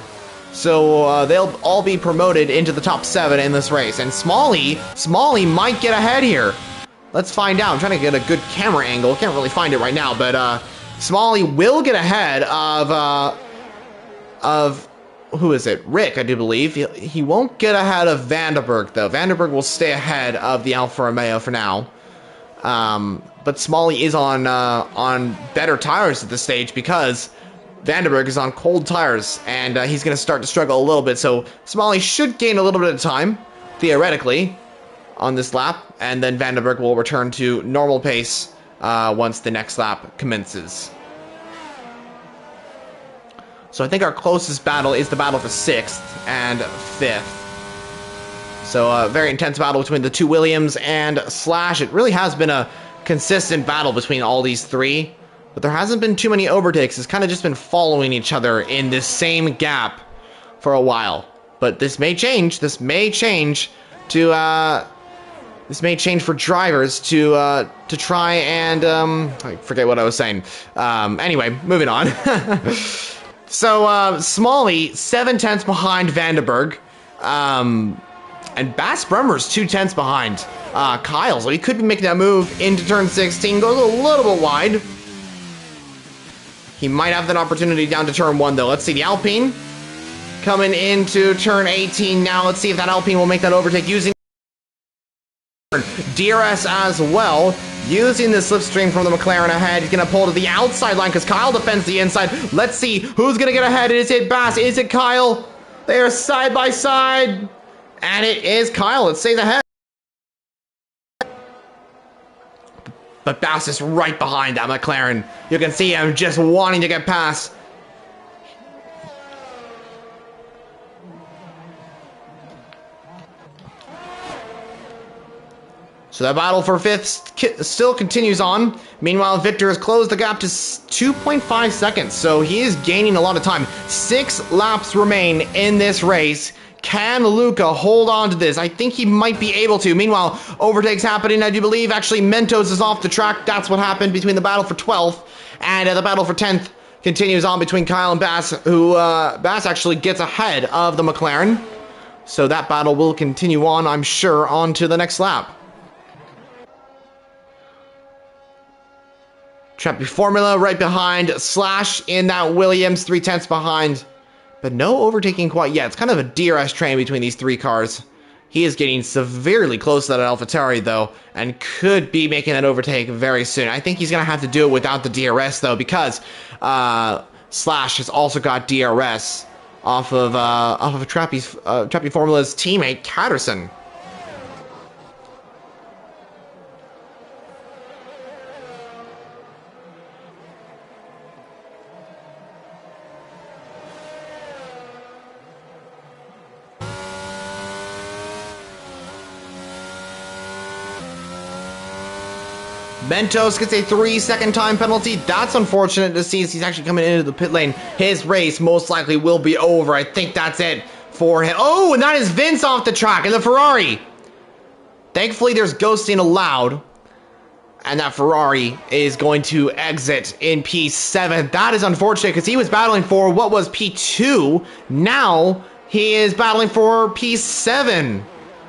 So they'll all be promoted into the top 7 in this race. And Smalley might get ahead here. Let's find out. I'm trying to get a good camera angle. Can't really find it right now, but Smalley will get ahead of who is it? Rick, I do believe. He won't get ahead of Vandenberg, though. Vandenberg will stay ahead of the Alfa Romeo for now. But Smalley is on better tires at this stage because Vandenberg is on cold tires, and he's going to start to struggle a little bit. So Smalley should gain a little bit of time, theoretically, on this lap, and then Vandenberg will return to normal pace once the next lap commences. So I think our closest battle is the battle for 6th and 5th. So a very intense battle between the two Williams and Slash. It really has been a consistent battle between all these three, but there hasn't been too many overtakes. It's kind of just been following each other in this same gap for a while. But this may change. This may change to this may change for drivers to try and I forget what I was saying. Anyway, moving on. So Smalley 7/10 behind Vandenberg. And Bass Brummer's 2/10 behind Kyle, so he could be making that move into turn 16. Goes a little bit wide. He might have that opportunity down to turn 1, though. Let's see, the Alpine coming into turn 18 now. Let's see if that Alpine will make that overtake using DRS as well. Using the slipstream from the McLaren ahead. He's going to pull to the outside line because Kyle defends the inside. Let's see who's going to get ahead. Is it Bass? Is it Kyle? They are side by side. And it is Kyle. It stays ahead. But Bass is right behind that McLaren. You can see him just wanting to get past. So that battle for 5th still continues on. Meanwhile, Victor has closed the gap to 2.5 seconds. So he is gaining a lot of time. 6 laps remain in this race. Can Luca hold on to this? I think he might be able to. Meanwhile, overtakes happening, I do believe. Actually, Mentos is off the track. That's what happened between the battle for 12th and the battle for 10th continues on between Kyle and Bass, who Bass actually gets ahead of the McLaren. So that battle will continue on, I'm sure, on to the next lap. Trappy Formula right behind Slash in that Williams, 3/10 behind. But no overtaking quite yet. It's kind of a DRS train between these 3 cars. He is getting severely close to that AlphaTauri, though, and could be making that overtake very soon. I think he's going to have to do it without the DRS, though, because Slash has also got DRS off of Trappy Formula's teammate, Catterson. Mentos gets a 3-second time penalty. That's unfortunate to see as he's actually coming into the pit lane. His race most likely will be over. I think that's it for him. Oh, and that is Vince off the track in the Ferrari. Thankfully, there's ghosting allowed. And that Ferrari is going to exit in P7. That is unfortunate because he was battling for what was P2. Now he is battling for P7.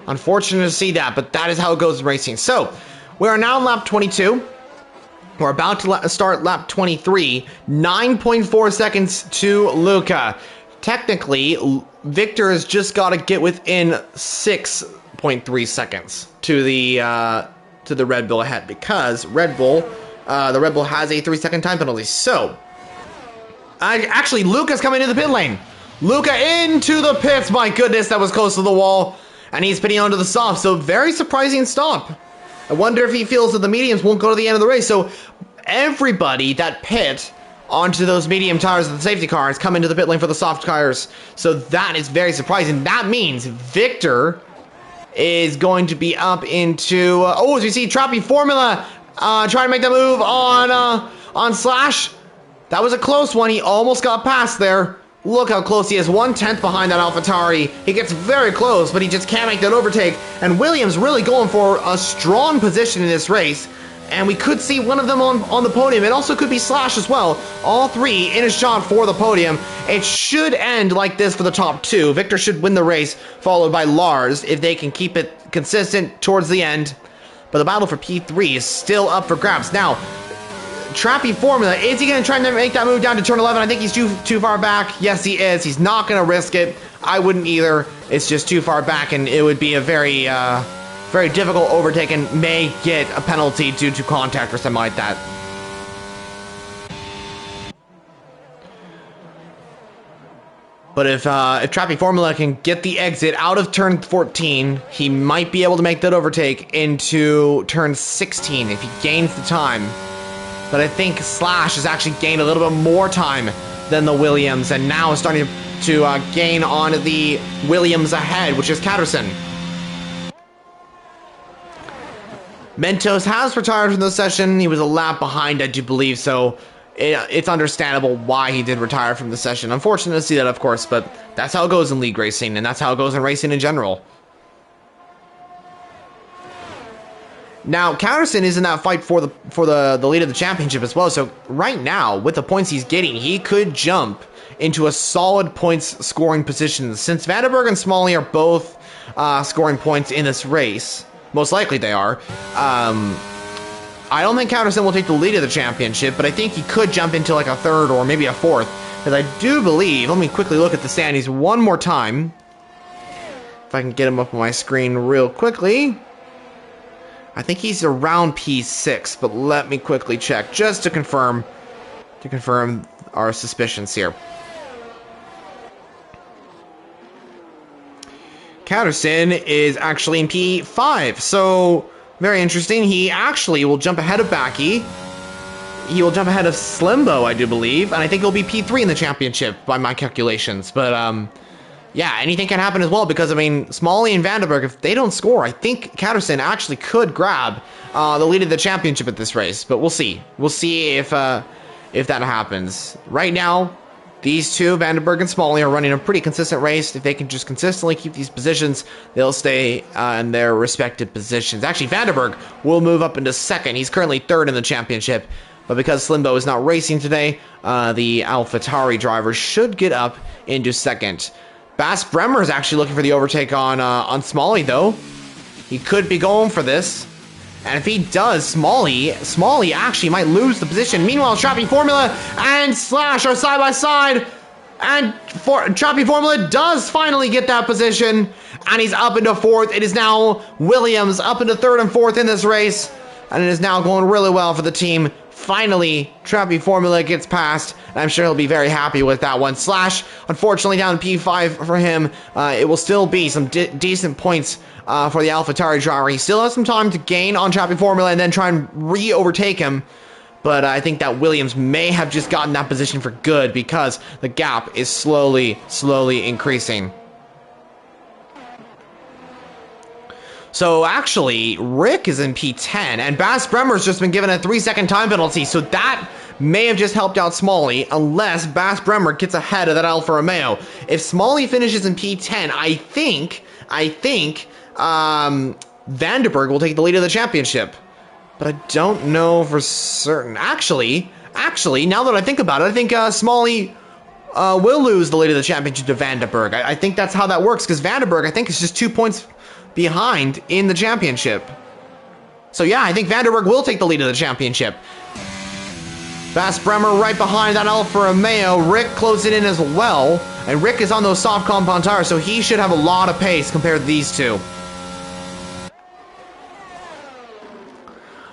Unfortunate to see that, but that is how it goes in racing. So, we are now on lap 22. We're about to start lap 23. 9.4 seconds to Luca. Technically, Victor has just got to get within 6.3 seconds to the Red Bull ahead because the Red Bull has a 3-second time penalty. So, actually, Luca's coming into the pit lane. Luca into the pits. My goodness, that was close to the wall. And he's pitting onto the soft. So, very surprising stop. I wonder if he feels that the mediums won't go to the end of the race. So everybody that pit onto those medium tires of the safety cars come into the pit lane for the soft tires. So that is very surprising. That means Victor is going to be up into... as we see Trappy Formula trying to make the move on Slash. That was a close one. He almost got past there. Look how close he is, 1/10 behind that AlphaTauri. He gets very close, but he just can't make that overtake. And Williams really going for a strong position in this race. And we could see one of them on the podium. It also could be Slash as well. All 3 in a shot for the podium. It should end like this for the top 2. Victor should win the race, followed by Lars, if they can keep it consistent towards the end. But the battle for P3 is still up for grabs. Now, Trappy Formula, is he going to try to make that move down to turn 11? I think he's too far back. Yes, he is. He's not going to risk it. I wouldn't either. It's just too far back, and it would be a very, very difficult overtake and may get a penalty due to contact or something like that. But if Trappy Formula can get the exit out of turn 14, he might be able to make that overtake into turn 16 if he gains the time. But I think Slash has actually gained a little bit more time than the Williams, and now is starting to gain on the Williams ahead, which is Catterson. Mentos has retired from the session. He was a lap behind, I do believe, so it's understandable why he did retire from the session. Unfortunate to see that, of course, but that's how it goes in league racing, and that's how it goes in racing in general. Now, Counterson is in that fight for the lead of the championship as well, so right now, with the points he's getting, he could jump into a solid points scoring position. Since Vandenberg and Smalley are both scoring points in this race, most likely they are, I don't think Counterson will take the lead of the championship, but I think he could jump into like a third or maybe a fourth, because I do believe, let me quickly look at the standings one more time, if I can get him up on my screen real quickly. I think he's around P6, but let me quickly check just to confirm our suspicions here. Counterson is actually in P5, so very interesting. He actually will jump ahead of Backy. He will jump ahead of Slimbo, I do believe, and I think he'll be P3 in the championship by my calculations. But yeah, anything can happen as well, because I mean, Smalley and Vandenberg, if they don't score, I think Counterson actually could grab the lead of the championship at this race. But we'll see. We'll see if that happens. Right now, these two, Vandenberg and Smalley, are running a pretty consistent race. If they can just consistently keep these positions, they'll stay in their respective positions. Actually, Vandenberg will move up into second. He's currently third in the championship. But because Slimbo is not racing today, the AlphaTauri driver should get up into second. Bas Bremer is actually looking for the overtake on Smalley, though. He could be going for this. And if he does, Smalley actually might lose the position. Meanwhile, Trappy Formula and Slash are side by side. And Trappy Formula does finally get that position. And he's up into fourth. It is now Williams up into third and fourth in this race. And it is now going really well for the team. Finally, Trappy Formula gets past, and I'm sure he'll be very happy with that one. Slash, unfortunately, down P5 for him. It will still be some decent points for the AlphaTauri driver. He still has some time to gain on Trappy Formula and then try and re-overtake him. But I think that Williams may have just gotten that position for good, because the gap is slowly increasing. So actually, Rick is in P10, and Bas Bremer's just been given a 3-second time penalty, so that may have just helped out Smalley, unless Bas Bremer gets ahead of that Alfa Romeo. If Smalley finishes in P10, I think Vandenberg will take the lead of the championship. But I don't know for certain. Actually, now that I think about it, I think Smalley will lose the lead of the championship to Vandenberg. I think that's how that works, because Vandenberg, I think, is just 2 points behind in the championship. So yeah, I think Vandenberg will take the lead of the championship. Bas Bremer right behind that Alfa Romeo. Rick closing in as well. And Rick is on those soft compound tires, so he should have a lot of pace compared to these two.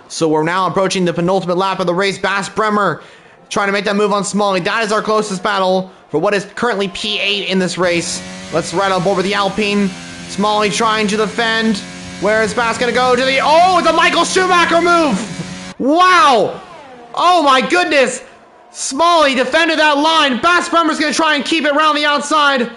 So we're now approaching the penultimate lap of the race. Bas Bremer trying to make that move on Smalley. That is our closest battle for what is currently P8 in this race. Let's ride on board with the Alpine. Smalley trying to defend. Where is Bas gonna go? Oh, the Michael Schumacher move! Wow! Oh my goodness! Smalley defended that line. Bas Bremer's gonna try and keep it around the outside.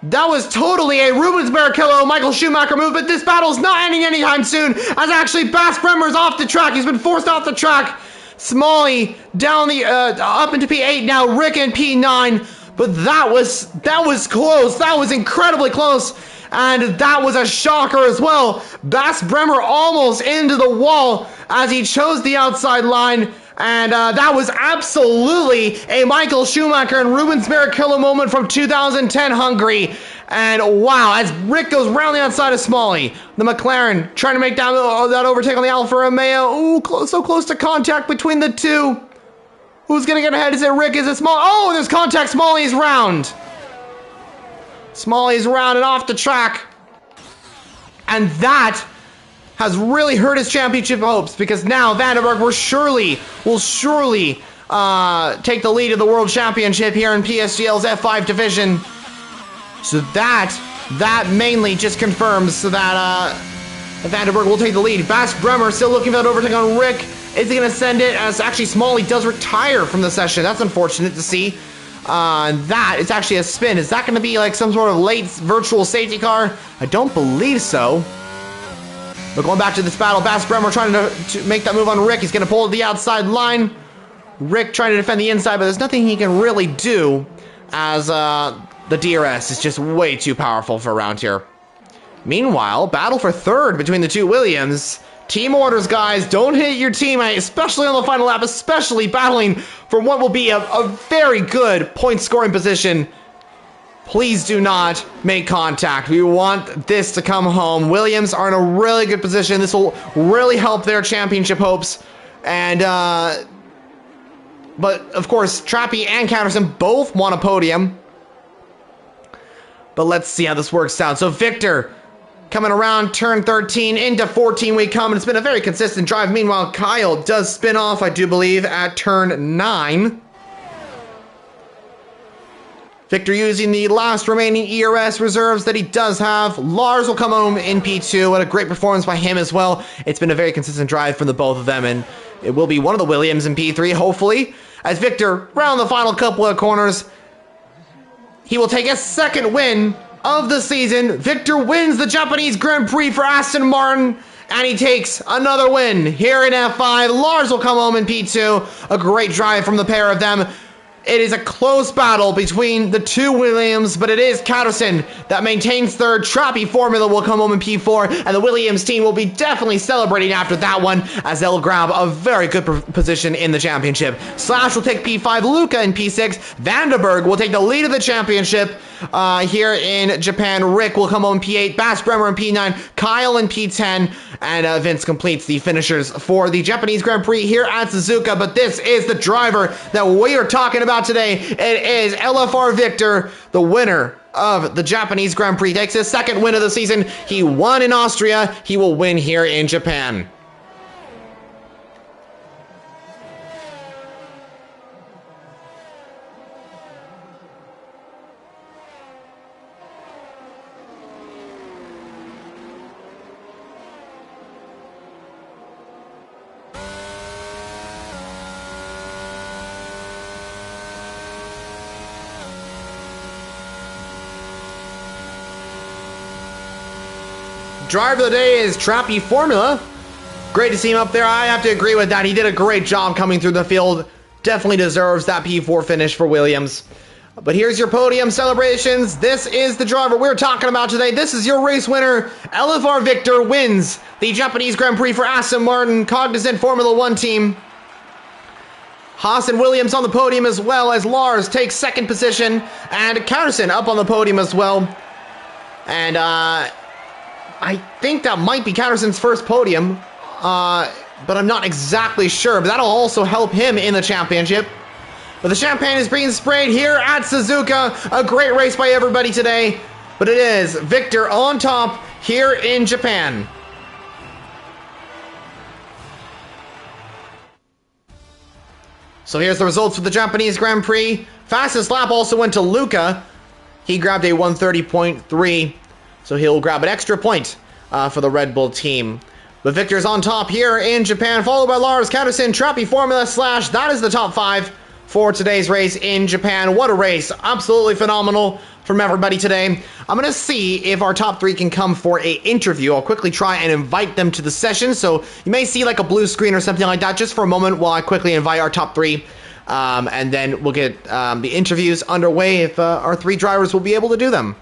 That was totally a Rubens Barrichello Michael Schumacher move, but this battle's not ending anytime soon, as actually Bas Bremer's off the track. He's been forced off the track. Smalley down the up into P8 now. Rick in P9. But that was close. That was incredibly close. And that was a shocker as well. Bas Bremer almost into the wall as he chose the outside line. And that was absolutely a Michael Schumacher and Rubens Barrichello moment from 2010 Hungary. And wow, as Rick goes round the outside of Smalley, the McLaren trying to make that overtake on the Alfa Romeo. Ooh, so close to contact between the two. Who's going to get ahead? Is it Rick? Is it Smalley? Oh, there's contact. Smalley's round. Smalley's round and off the track. And that has really hurt his championship hopes, because now Vandenberg will surely take the lead of the World Championship here in PSGL's F5 division. So that mainly just confirms so that Vandenberg will take the lead. Bas Bremer still looking for that overtake on Rick. Is he going to send it? As actually Smalley does retire from the session. That's unfortunate to see. That is actually a spin. Is that going to be like some sort of late virtual safety car? I don't believe so. We're going back to this battle. Bremer trying to make that move on Rick. He's going to pull to the outside line. Rick trying to defend the inside, but there's nothing he can really do as the DRS is just way too powerful for around here. Meanwhile, battle for third between the two Williams. Team orders, guys. Don't hit your teammate, especially on the final lap, especially battling for what will be a very good point-scoring position. Please do not make contact. We want this to come home. Williams are in a really good position. This will really help their championship hopes. And, but, of course, Trappy and Counterson both want a podium. But let's see how this works out. So, Victor coming around turn 13 into 14 we come, and it's been a very consistent drive. Meanwhile, Kyle does spin off, I do believe, at turn 9. Victor using the last remaining ERS reserves that he does have. Lars will come home in P2. What a great performance by him as well. It's been a very consistent drive from the both of them, and it will be one of the Williams in P3, hopefully. As Victor, round the final couple of corners, he will take a second win of the season. Victor wins the Japanese Grand Prix for Aston Martin, and he takes another win here in F5. Lars will come home in P2. A great drive from the pair of them. It is a close battle between the two Williams, but it is Counterson that maintains third. Trappy Formula will come home in P4, and the Williams team will be definitely celebrating after that one, as they'll grab a very good position in the championship. Slash will take P5, Luca in P6, Vandenberg will take the lead of the championship here in Japan. Rick will come home in P8, Bass Bremer in P9, Kyle in P10, and Vince completes the finishers for the Japanese Grand Prix here at Suzuka. But this is the driver that we are talking about today. It is LFR Victor, the winner of the Japanese Grand Prix. Takes his second win of the season. He won in Austria. He will win here in Japan. Driver of the day is Trappy Formula. Great to see him up there. I have to agree with that. He did a great job coming through the field. Definitely deserves that P4 finish for Williams. But here's your podium celebrations. This is the driver we're talking about today. This is your race winner. LFR Victor wins the Japanese Grand Prix for Aston Martin Cognizant Formula 1 team. Haas and Williams on the podium, as well as Lars takes second position, and Counterson up on the podium as well. And I think that might be Counterson's first podium, but I'm not exactly sure. But that'll also help him in the championship. But the champagne is being sprayed here at Suzuka. A great race by everybody today. But it is Victor on top here in Japan. So here's the results for the Japanese Grand Prix. Fastest lap also went to Luca. He grabbed a 130.3. So he'll grab an extra point for the Red Bull team. But Victor's on top here in Japan, followed by Lars, Counterson, Trappy Formula, Slash. That is the top 5 for today's race in Japan. What a race. Absolutely phenomenal from everybody today. I'm going to see if our top 3 can come for an interview. I'll quickly try and invite them to the session. So you may see like a blue screen or something like that just for a moment while I quickly invite our top 3. And then we'll get the interviews underway if our 3 drivers will be able to do them.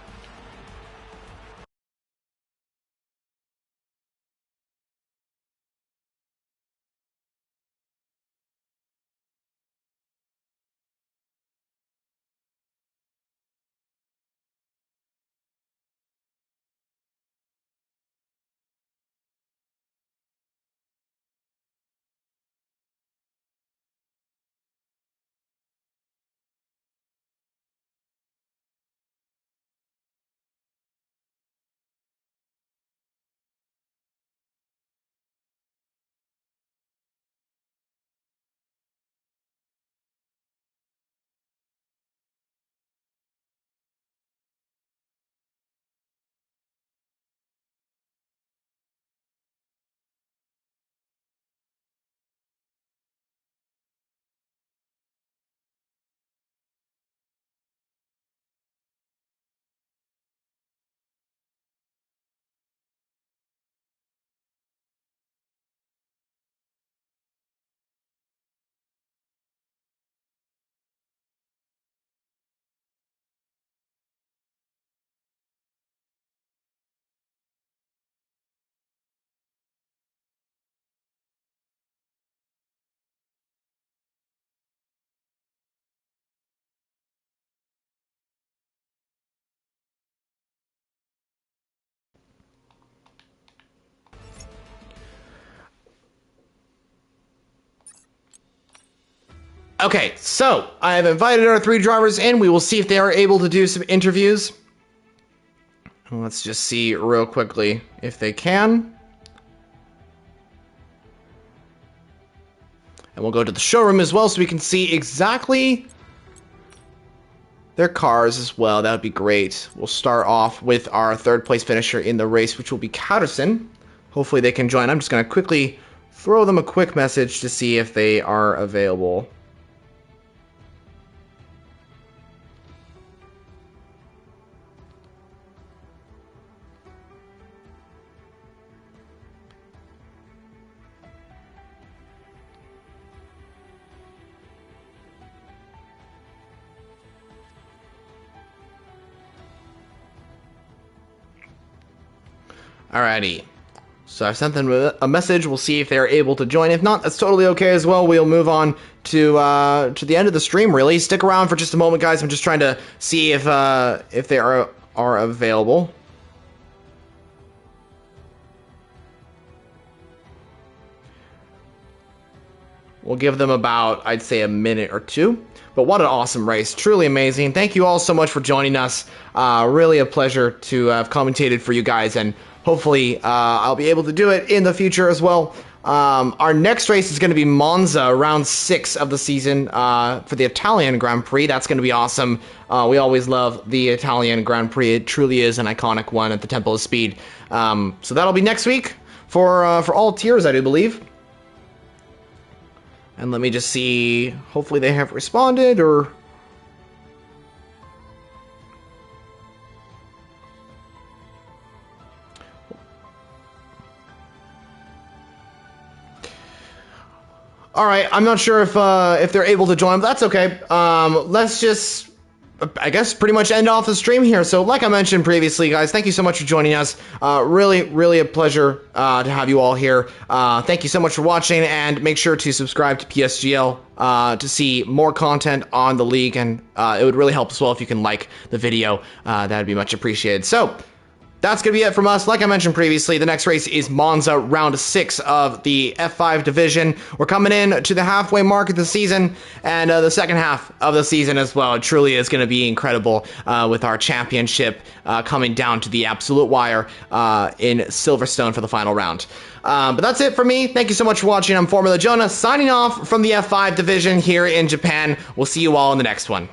Okay, so I have invited our 3 drivers in. We will see if they are able to do some interviews. Let's just see real quickly if they can. And we'll go to the showroom as well so we can see exactly their cars as well. That would be great. We'll start off with our 3rd place finisher in the race, which will be Catterson. Hopefully they can join. I'm just going to quickly throw them a quick message to see if they are available. Alrighty, so I've sent them a message. We'll see if they're able to join. If not, that's totally okay as well. We'll move on to the end of the stream. Really, stick around for just a moment, guys. I'm just trying to see if they are available. We'll give them about, I'd say, a minute or 2. But what an awesome race. Truly amazing. Thank you all so much for joining us. Really a pleasure to have commentated for you guys, and hopefully I'll be able to do it in the future as well. Our next race is going to be Monza, round 6 of the season for the Italian Grand Prix. That's going to be awesome. We always love the Italian Grand Prix. It truly is an iconic one at the Temple of Speed. So that'll be next week for all tiers, I do believe. And let me just see, hopefully they have responded, or... Alright, I'm not sure if they're able to join, but that's okay. Let's just, I guess, pretty much end off the stream here. So like I mentioned previously, guys, thank you so much for joining us. Really a pleasure to have you all here. Thank you so much for watching, and make sure to subscribe to PSGL to see more content on the league, and it would really help as well if you can like the video. That would be much appreciated. So that's going to be it from us. Like I mentioned previously, the next race is Monza, round 6 of the F5 division. We're coming in to the halfway mark of the season, and the second half of the season as well. It truly is going to be incredible with our championship coming down to the absolute wire in Silverstone for the final round. But that's it for me. Thank you so much for watching. I'm Formula Jonah, signing off from the F5 division here in Japan. We'll see you all in the next one.